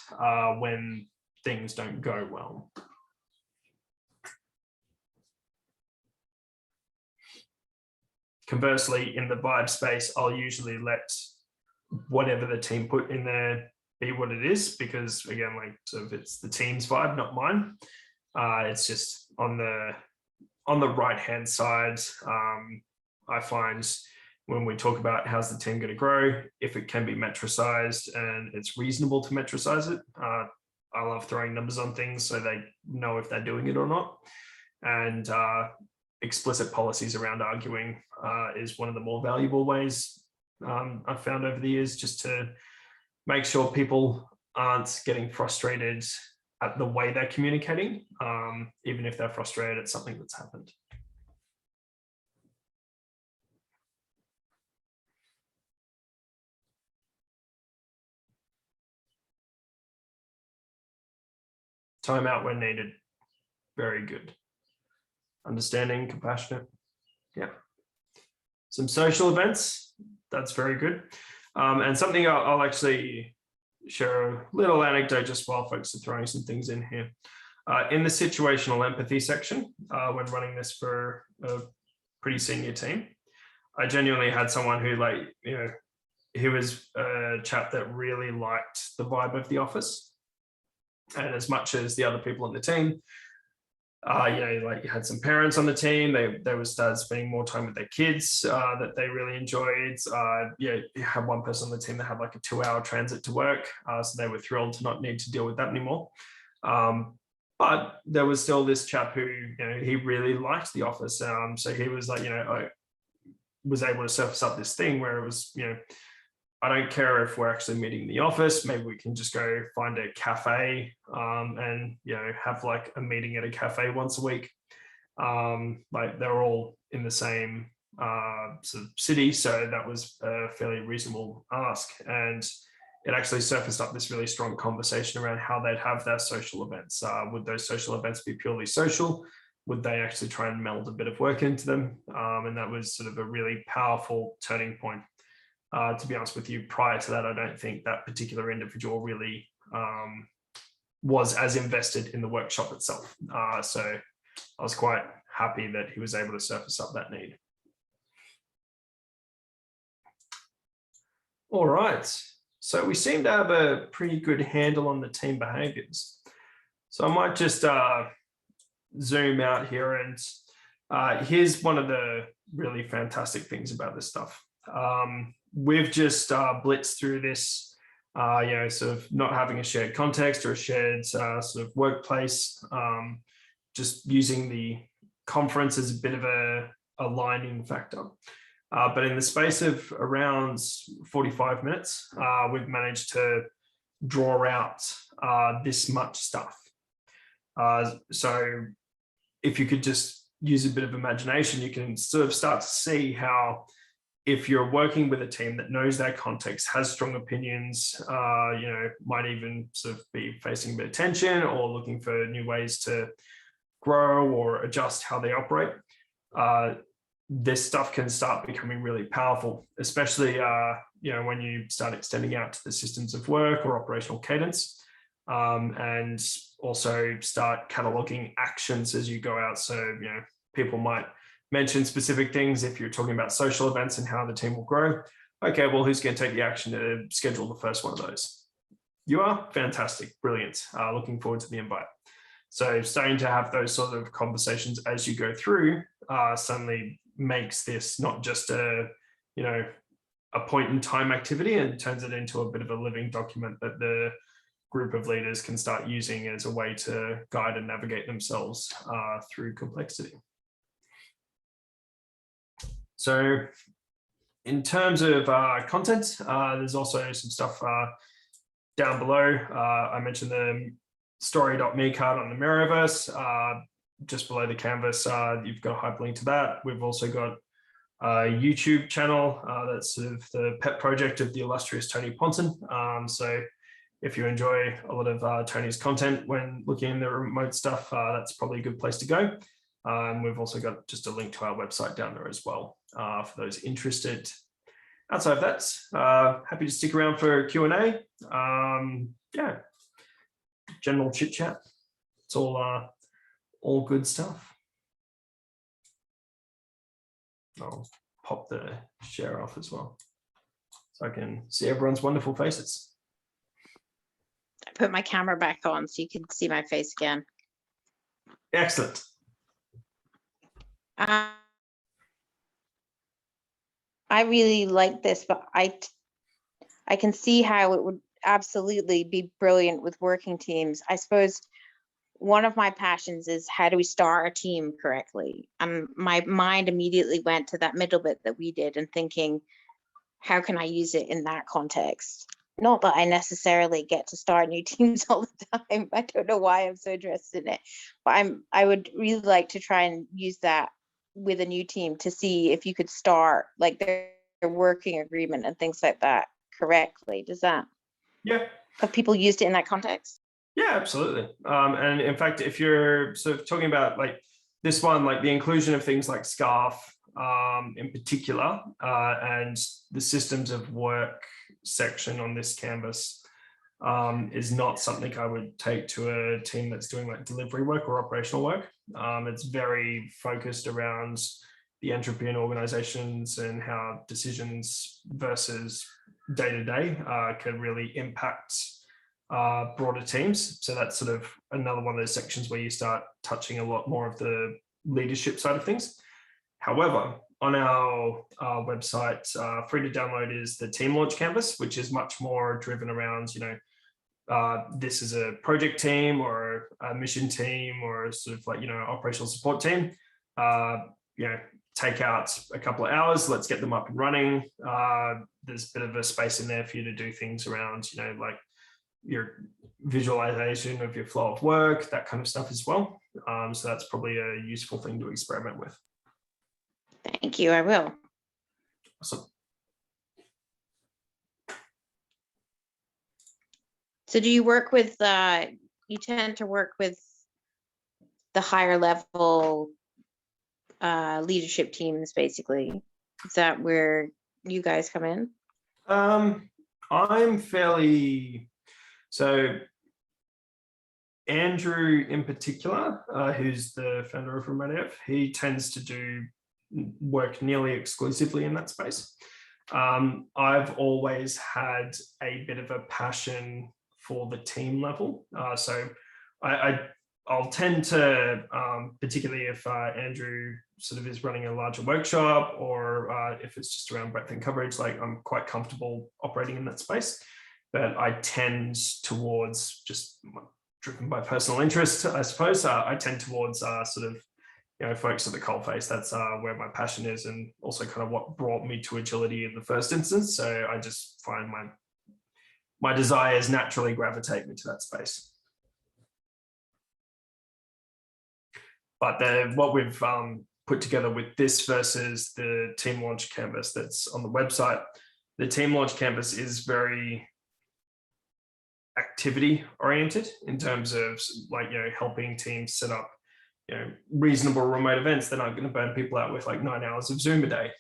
when things don't go well. Conversely, in the vibe space, I'll usually let whatever the team put in there be what it is, because again, sort of it's the team's vibe, not mine. It's just on the right hand side. I find when we talk about how's the team going to grow, if it can be metricized and it's reasonable to metricize it, I love throwing numbers on things so they know if they're doing it or not. And explicit policies around arguing is one of the more valuable ways I've found over the years, just to make sure people aren't getting frustrated at the way they're communicating, even if they're frustrated at something that's happened. Time out when needed. Very good. Understanding, compassionate. Yeah. Some social events. That's very good. And something I'll actually share a little anecdote just while folks are throwing some things in here. In the situational empathy section, when running this for a pretty senior team, I genuinely had someone who, like, you know, he was a chap that really liked the vibe of the office. And as much as the other people on the team, you know, like you had some parents on the team, they would start spending more time with their kids that they really enjoyed. Yeah, you had one person on the team that had like a 2-hour transit to work. So they were thrilled to not need to deal with that anymore. But there was still this chap who, you know, he really liked the office. So he was like, you know, I was able to surface up this thing where it was, you know, I don't care if we're actually meeting in the office. Maybe we can just go find a cafe and, you know, have like a meeting at a cafe once a week. Like they're all in the same sort of city. So that was a fairly reasonable ask. And it actually surfaced up this really strong conversation around how they'd have their social events. Would those social events be purely social? Would they actually try and meld a bit of work into them? And that was sort of a really powerful turning point. To be honest with you, prior to that, I don't think that particular individual really was as invested in the workshop itself. So I was quite happy that he was able to surface up that need. All right. So we seem to have a pretty good handle on the team behaviors. So I might just zoom out here, and here's one of the really fantastic things about this stuff. We've just blitzed through this, you know, sort of not having a shared context or a shared sort of workplace, just using the conference as a bit of a aligning factor. But in the space of around 45 minutes, we've managed to draw out this much stuff. So if you could just use a bit of imagination, you can sort of start to see how, if you're working with a team that knows that context, has strong opinions, you know, might even sort of be facing a bit of tension or looking for new ways to grow or adjust how they operate, this stuff can start becoming really powerful, especially, you know, when you start extending out to the systems of work or operational cadence, and also start cataloging actions as you go out. So, you know, people might mention specific things if you're talking about social events and how the team will grow. Okay, well, who's going to take the action to schedule the first one of those? You are? Fantastic, brilliant. Looking forward to the invite. So starting to have those sort of conversations as you go through suddenly makes this not just a, you know, a point in time activity, and turns it into a bit of a living document that the group of leaders can start using as a way to guide and navigate themselves through complexity. So in terms of content, there's also some stuff down below. I mentioned the story.me card on the Mirrorverse. Just below the canvas, you've got a hyperlink to that. We've also got a YouTube channel that's sort of the pet project of the illustrious Tony Ponton. So if you enjoy a lot of Tony's content when looking in the remote stuff, that's probably a good place to go. We've also got just a link to our website down there as well for those interested. Outside of that, happy to stick around for Q&A. Yeah, general chit chat. It's all good stuff. I'll pop the share off as well so I can see everyone's wonderful faces. I put my camera back on so you can see my face again. Excellent. I really like this, but I can see how it would absolutely be brilliant with working teams. I suppose one of my passions is, how do we start a team correctly? My mind immediately went to that middle bit that we did, and thinking, how can I use it in that context? Not that I necessarily get to start new teams all the time. I don't know why I'm so interested in it, but I would really like to try and use that with a new team to see if you could start like their working agreement and things like that correctly. Does that? Yeah. Have people used it in that context? Yeah, absolutely. And in fact, if you're sort of talking about like this one, like the inclusion of things like SCARF in particular, and the systems of work section on this canvas is not something I would take to a team that's doing like delivery work or operational work. It's very focused around the entropy in organizations and how decisions versus day-to-day can really impact broader teams. So that's sort of another one of those sections where you start touching a lot more of the leadership side of things. However, on our website, free to download is the team launch canvas, which is much more driven around, you know, this is a project team or a mission team or sort of like, you know, operational support team. You know, take out a couple of hours, let's get them up and running. There's a bit of a space in there for you to do things around, you know, like your visualization of your flow of work, that kind of stuff as well. So that's probably a useful thing to experiment with. Thank you, I will. Awesome. So do you work with, you tend to work with the higher level leadership teams, basically? Is that where you guys come in? I'm fairly, so Andrew in particular, who's the founder of Remote, he tends to do work nearly exclusively in that space. I've always had a bit of a passion for the team level. So I'll tend to, particularly if Andrew sort of is running a larger workshop or if it's just around breadth and coverage, like I'm quite comfortable operating in that space. But I tend towards, just driven by personal interest, I suppose, I tend towards sort of, you know, folks at the coalface. That's where my passion is, and also kind of what brought me to agility in the first instance. So I just find my desires naturally gravitate me to that space. But what we've put together with this versus the team launch canvas that's on the website, the team launch canvas is very activity oriented in terms of, like, you know, helping teams set up, you know, reasonable remote events that aren't going to burn people out with like 9 hours of Zoom a day.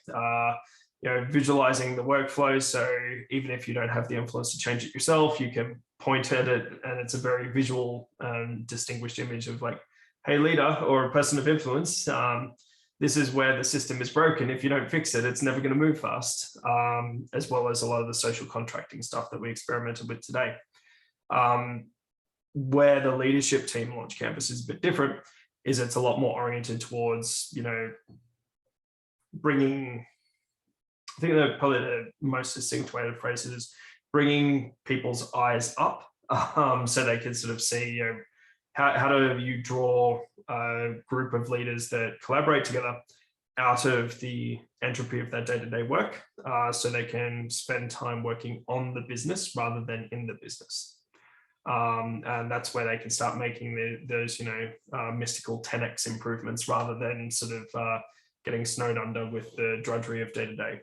You know, visualizing the workflow. So even if you don't have the influence to change it yourself, you can point at it, and it's a very visual distinguished image of like, hey, leader or a person of influence, this is where the system is broken. If you don't fix it, it's never going to move fast, as well as a lot of the social contracting stuff that we experimented with today. Where the leadership team launch canvas is a bit different is it's a lot more oriented towards, you know, bringing, I think that probably the most succinct way to phrase it is bringing people's eyes up, so they can sort of see, you know, how do you draw a group of leaders that collaborate together out of the entropy of their day-to-day work, so they can spend time working on the business rather than in the business. And that's where they can start making those, you know, mystical 10x improvements rather than sort of getting snowed under with the drudgery of day-to-day.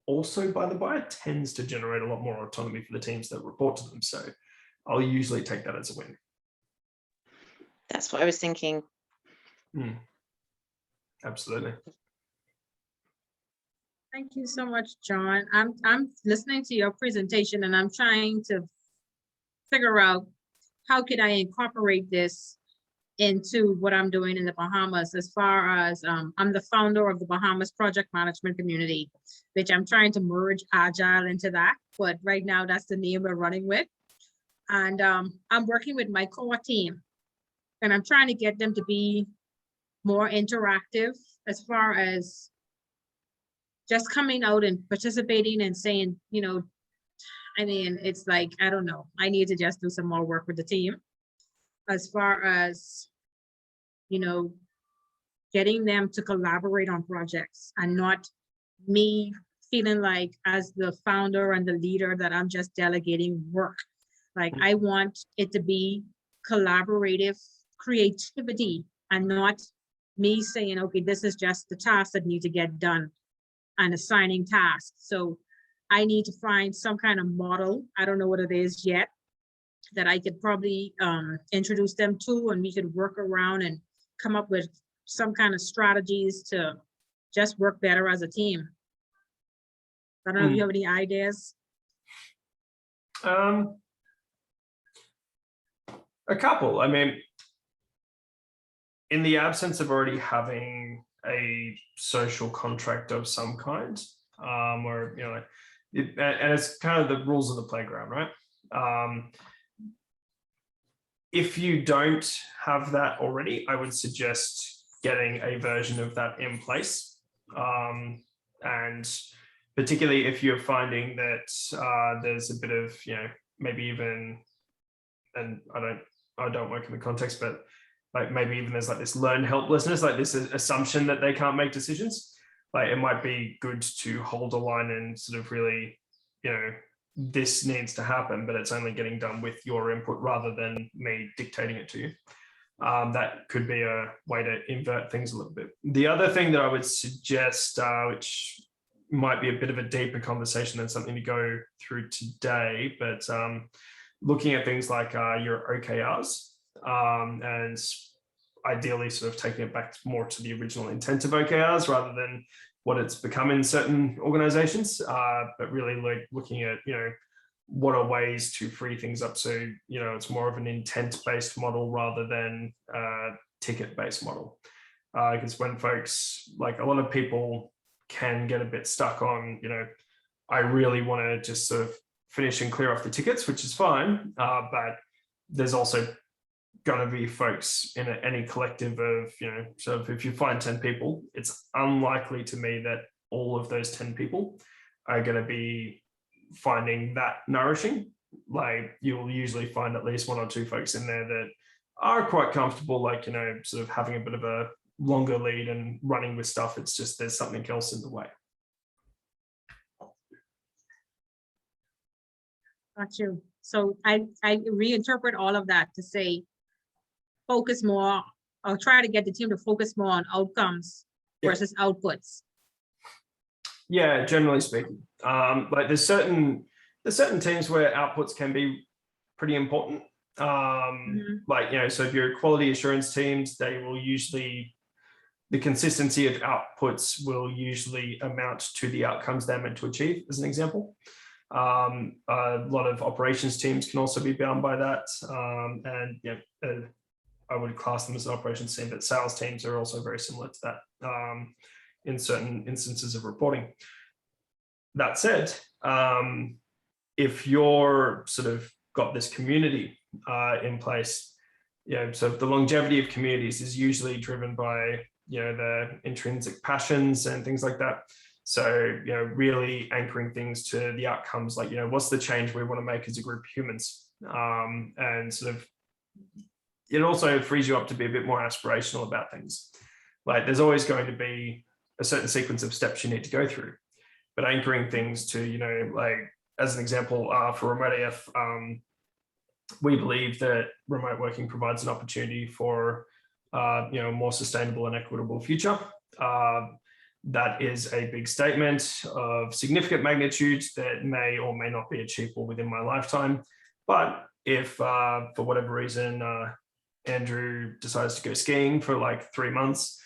Also, by the by, it tends to generate a lot more autonomy for the teams that report to them. So I'll usually take that as a win. That's what I was thinking. Absolutely. Thank you so much, John. I'm listening to your presentation and I'm trying to figure out how could I incorporate this into what I'm doing in the Bahamas, as far as I'm the founder of the Bahamas project management community, which I'm trying to merge Agile into that, but right now that's the name we're running with. And I'm working with my core team and I'm trying to get them to be more interactive as far as just coming out and participating and saying, you know, I mean, it's like, I don't know, I need to just do some more work with the team as far as, you know, getting them to collaborate on projects and not me feeling like as the founder and the leader that I'm just delegating work. Like I want it to be collaborative creativity and not me saying, okay, this is just the task that need to get done and assigning tasks. So I need to find some kind of model, I don't know what it is yet, that I could probably introduce them to, and we could work around and come up with some kind of strategies to just work better as a team. I don't know if you have any ideas. A couple. I mean, in the absence of already having a social contract of some kind, or, you know, and it's kind of the rules of the playground, right? If you don't have that already, I would suggest getting a version of that in place. And particularly if you're finding that there's a bit of, you know, maybe even, and I don't work in the context, but like maybe even there's like this learned helplessness, like this assumption that they can't make decisions. Like it might be good to hold a line and sort of really, you know, this needs to happen, but it's only getting done with your input rather than me dictating it to you. That could be a way to invert things a little bit. The other thing that I would suggest, which might be a bit of a deeper conversation than something to go through today, but looking at things like your OKRs, and ideally sort of taking it back more to the original intent of OKRs rather than what it's become in certain organizations, but really like looking at, you know, what are ways to free things up so, you know, it's more of an intent-based model rather than a ticket-based model. Because when folks, like a lot of people can get a bit stuck on, you know, I really want to just sort of finish and clear off the tickets, which is fine, but there's also going to be folks in any collective of, you know, so if you find 10 people, it's unlikely to me that all of those 10 people are going to be finding that nourishing. Like you'll usually find at least one or two folks in there that are quite comfortable, like, you know, sort of having a bit of a longer lead and running with stuff. It's just there's something else in the way. Got you. So I reinterpret all of that to say, focus more, or try to get the team to focus more on outcomes versus outputs. Yeah, generally speaking, like there's certain teams where outputs can be pretty important. Like, you know, so if you're quality assurance teams, they will usually, the consistency of outputs will usually amount to the outcomes they're meant to achieve, as an example. A lot of operations teams can also be bound by that. And yeah, I would class them as an operations team, but sales teams are also very similar to that in certain instances of reporting. That said, if you're sort of got this community in place, you know, so the longevity of communities is usually driven by, you know, the intrinsic passions and things like that. So, you know, really anchoring things to the outcomes, like, you know, what's the change we want to make as a group of humans, and sort of, it also frees you up to be a bit more aspirational about things. Like there's always going to be a certain sequence of steps you need to go through, but anchoring things to, you know, like as an example, for Remote AF, we believe that remote working provides an opportunity for, you know, a more sustainable and equitable future. That is a big statement of significant magnitude that may or may not be achievable within my lifetime. But if for whatever reason, Andrew decides to go skiing for like 3 months,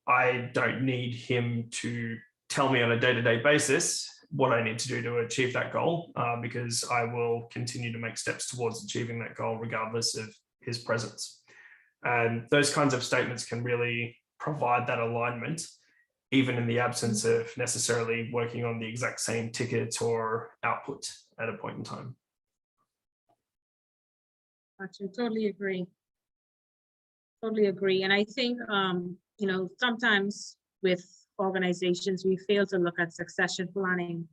I don't need him to tell me on a day-to-day basis what I need to do to achieve that goal, because I will continue to make steps towards achieving that goal regardless of his presence. And those kinds of statements can really provide that alignment, even in the absence of necessarily working on the exact same ticket or output at a point in time. Gotcha. Totally agree. Totally agree. And I think, you know, sometimes with organizations, we fail to look at succession planning.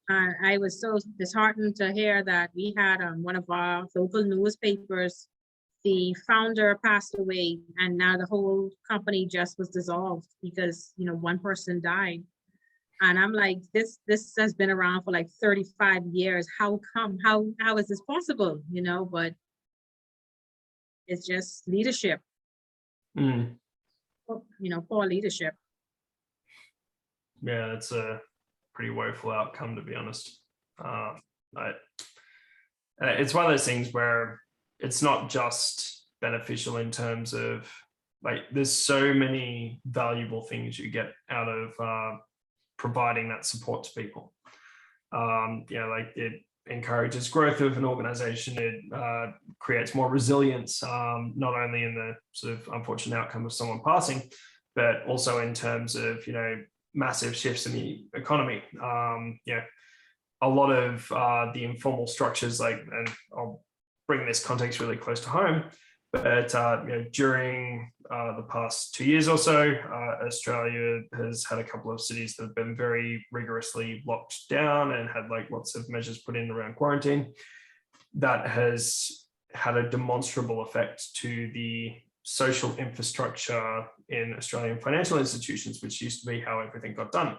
I was so disheartened to hear that we had one of our local newspapers, the founder passed away, and now the whole company just was dissolved because, you know, one person died. And I'm like, this has been around for like 35 years. How come? How is this possible? You know, but it's just leadership. You know, poor leadership. Yeah, that's a pretty woeful outcome, to be honest. it's one of those things where it's not just beneficial in terms of like, there's so many valuable things you get out of providing that support to people. Like it encourages growth of an organization. It creates more resilience, not only in the sort of unfortunate outcome of someone passing, but also in terms of, massive shifts in the economy. A lot of the informal structures, and I'll bring this context really close to home, but during the past 2 years or so, Australia has had a couple of cities that have been very rigorously locked down and had lots of measures put in around quarantine. That has had a demonstrable effect to the social infrastructure in Australian financial institutions, which used to be how everything got done.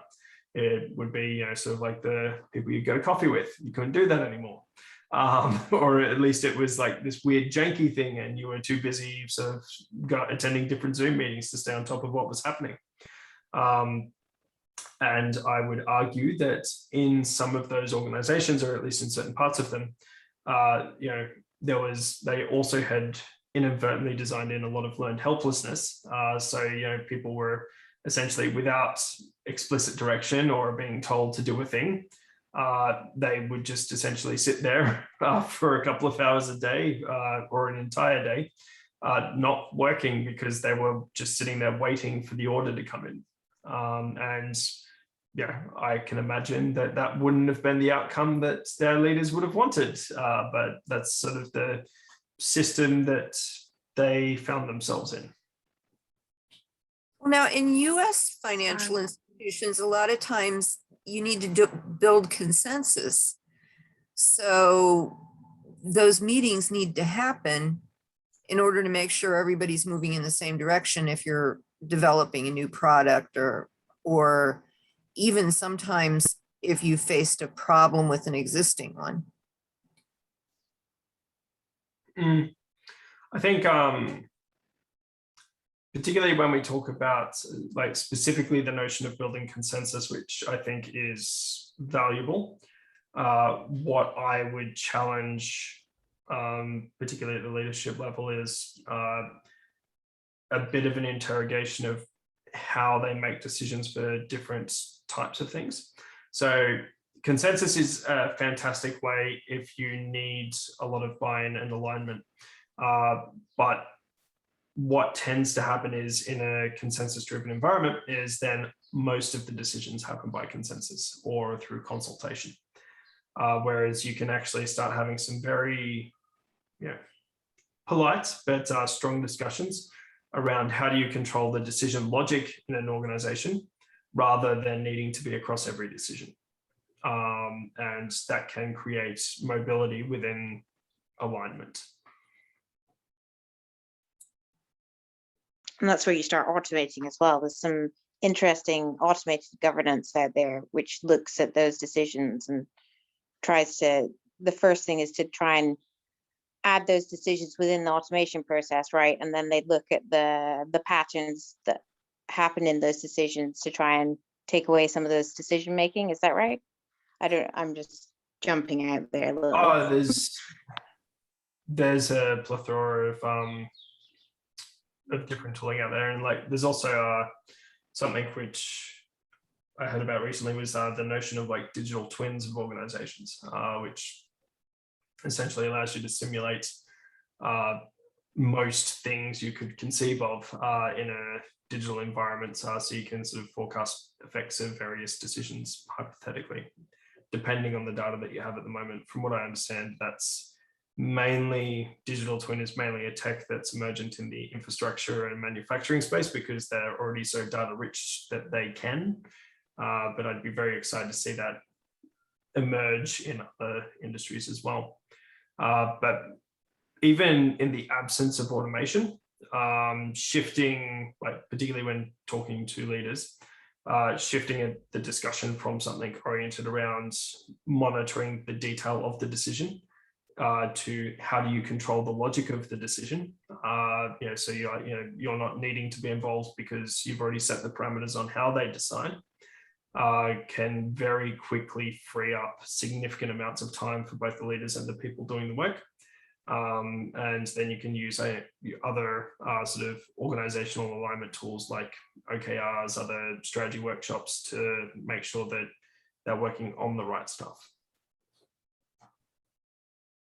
It would be, sort of like the people you go to coffee with. You couldn't do that anymore. Or at least it was like this weird janky thing, and you were too busy sort of attending different Zoom meetings to stay on top of what was happening. And I would argue that in some of those organizations, or at least in certain parts of them, they also had inadvertently designed in a lot of learned helplessness. So people were essentially without explicit direction or being told to do a thing. They would just essentially sit there for a couple of hours a day or an entire day, not working, because they were just sitting there waiting for the order to come in. I can imagine that wouldn't have been the outcome that their leaders would have wanted, but that's sort of the system that they found themselves in. Well, now in US financial institutions, a lot of times you need to build consensus. So those meetings need to happen in order to make sure everybody's moving in the same direction if you're developing a new product, or even sometimes if you faced a problem with an existing one. I think particularly when we talk about specifically the notion of building consensus, which I think is valuable, what I would challenge, particularly at the leadership level, is a bit of an interrogation of how they make decisions for different types of things. So consensus is a fantastic way if you need a lot of buy-in and alignment. But what tends to happen is, in a consensus-driven environment, is then most of the decisions happen by consensus or through consultation. Whereas you can actually start having some very polite but strong discussions around how do you control the decision logic in an organization, rather than needing to be across every decision. And that can create mobility within alignment. And that's where you start automating as well. There's some interesting automated governance out there, which looks at those decisions and tries to, the first thing is to try and add those decisions within the automation process, right? And then they look at the patterns that happen in those decisions to try and take away some of those decision making. Is that right? I'm just jumping out there a little. Oh, there's a plethora of different tooling out there, and there's also something which I heard about recently was the notion of digital twins of organizations, which essentially allows you to simulate most things you could conceive of in a digital environment, so you can sort of forecast effects of various decisions hypothetically, depending on the data that you have at the moment. From what I understand, that's mainly, digital twin is mainly a tech that's emergent in the infrastructure and manufacturing space, because they're already so data rich that they can. But I'd be very excited to see that emerge in other industries as well. But even in the absence of automation, shifting, particularly when talking to leaders, shifting the discussion from something oriented around monitoring the detail of the decision to how do you control the logic of the decision. So you're not needing to be involved because you've already set the parameters on how they decide. can very quickly free up significant amounts of time for both the leaders and the people doing the work. And then you can use other sort of organizational alignment tools like OKRs, other strategy workshops to make sure that they're working on the right stuff.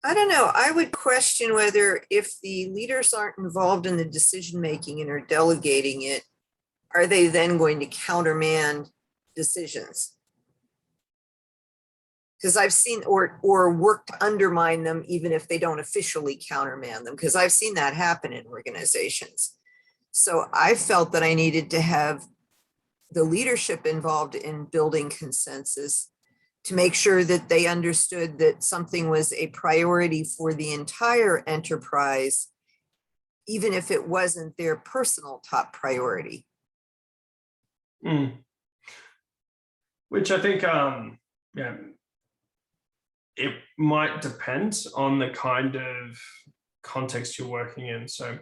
I don't know. I would question whether if the leaders aren't involved in the decision-making and are delegating it, are they then going to countermand decisions? Because I've seen, or work to undermine them, even if they don't officially countermand them, because I've seen that happen in organizations. So I felt that I needed to have the leadership involved in building consensus to make sure that they understood that something was a priority for the entire enterprise, even if it wasn't their personal top priority. Which I think, yeah, it might depend on the kind of context you're working in. So,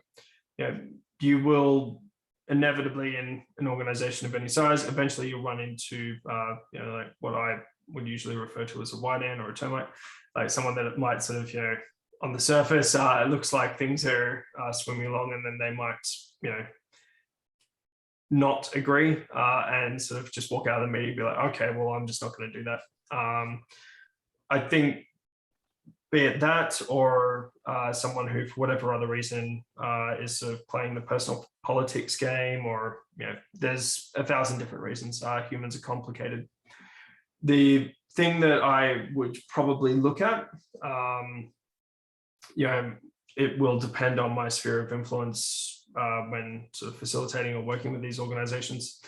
yeah, you will inevitably, in an organization of any size, eventually you'll run into, like what I would usually refer to as a white ant or a termite, like someone that might sort of, on the surface, it looks like things are swimming along, and then they might, not agree and sort of just walk out of the meeting and be like, okay, well, I'm just not going to do that. I think, be it that or someone who, for whatever other reason, is sort of playing the personal politics game, or there's 1,000 different reasons. Humans are complicated. The thing that I would probably look at, it will depend on my sphere of influence when sort of facilitating or working with these organizations.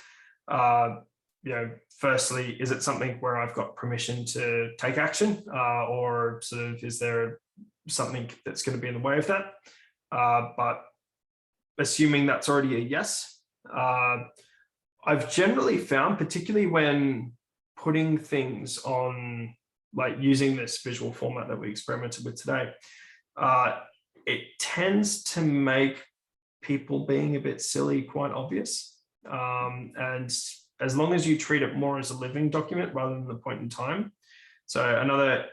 Firstly, is it something where I've got permission to take action, or sort of is there something that's going to be in the way of that? But assuming that's already a yes, I've generally found, particularly when putting things on, like using this visual format that we experimented with today, it tends to make people being a bit silly quite obvious. And as long as you treat it more as a living document rather than the point in time. So another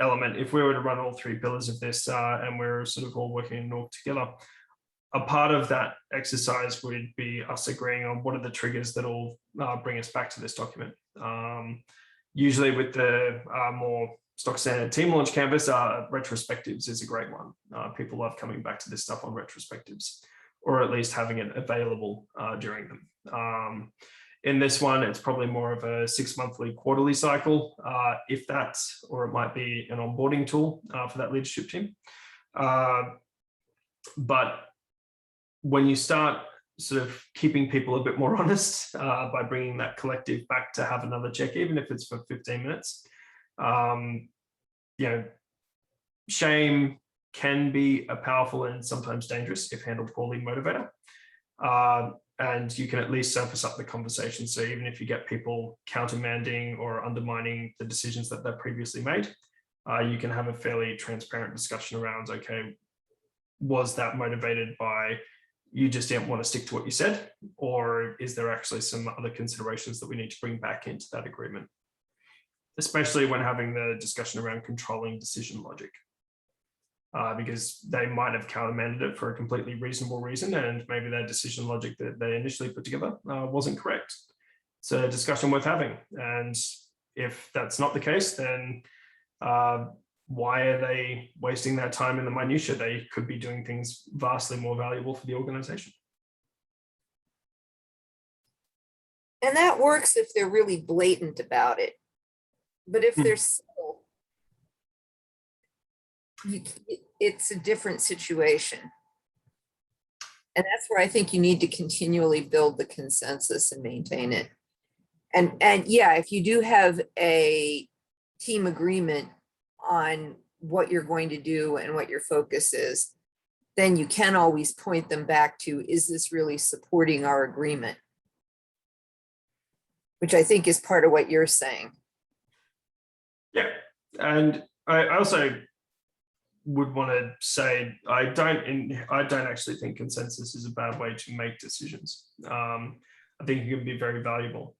element, if we were to run all 3 pillars of this and we're sort of all working in org together, a part of that exercise would be us agreeing on what are the triggers that will bring us back to this document. Usually with the more stock standard team launch canvas, retrospectives is a great one. People love coming back to this stuff on retrospectives, or at least having it available during them. In this one, it's probably more of a 6-monthly, quarterly cycle, if that, or it might be an onboarding tool for that leadership team. But when you start sort of keeping people a bit more honest by bringing that collective back to have another check, even if it's for 15 minutes, shame can be a powerful and sometimes dangerous, if handled poorly, motivator. And you can at least surface up the conversation. So even if you get people countermanding or undermining the decisions that they've previously made, you can have a fairly transparent discussion around, okay, was that motivated by you just didn't want to stick to what you said, or is there actually some other considerations that we need to bring back into that agreement? Especially when having the discussion around controlling decision logic. Because they might have countermanded it for a completely reasonable reason, and maybe their decision logic that they initially put together wasn't correct. It's a discussion worth having. And if that's not the case, then why are they wasting their time in the minutiae? They could be doing things vastly more valuable for the organization. And that works if they're really blatant about it. But if they're subtle, it's a different situation. And that's where I think you need to continually build the consensus and maintain it. And yeah, if you do have a team agreement on what you're going to do and what your focus is, then you can always point them back to, is this really supporting our agreement? Which I think is part of what you're saying. Yeah, and I also would want to say I don't actually think consensus is a bad way to make decisions. I think it can be very valuable.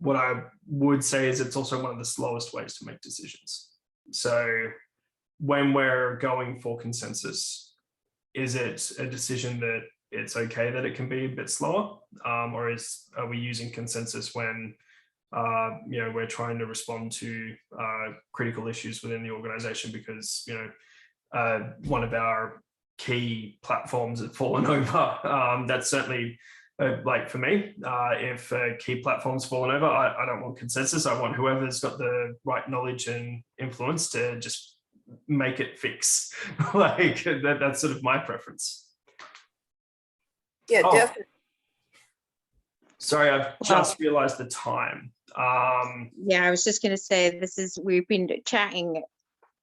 what I would say is it's also one of the slowest ways to make decisions. So when we're going for consensus, is it a decision that it's okay that it can be a bit slower, or are we using consensus when we're trying to respond to critical issues within the organization because one of our key platforms have fallen over? That's certainly like for me, if a key platform's fallen over, I don't want consensus. I want whoever's got the right knowledge and influence to just make it fix. Like that's sort of my preference. Yeah, Oh, definitely. sorry, I've just realized the time. Yeah, I was just going to say, we've been chatting.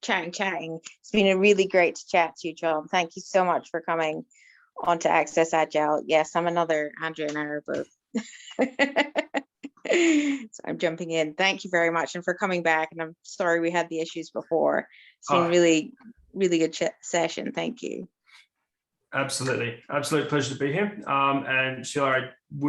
It's been a really great to chat to you, John. Thank you so much for coming on to Access Agile. Yes, I'm another Andrea and I are both. So I'm jumping in. Thank you very much, and for coming back. And I'm sorry we had the issues before. It's been really, really good session. Thank you. Absolutely. Absolute pleasure to be here. And Sheila, I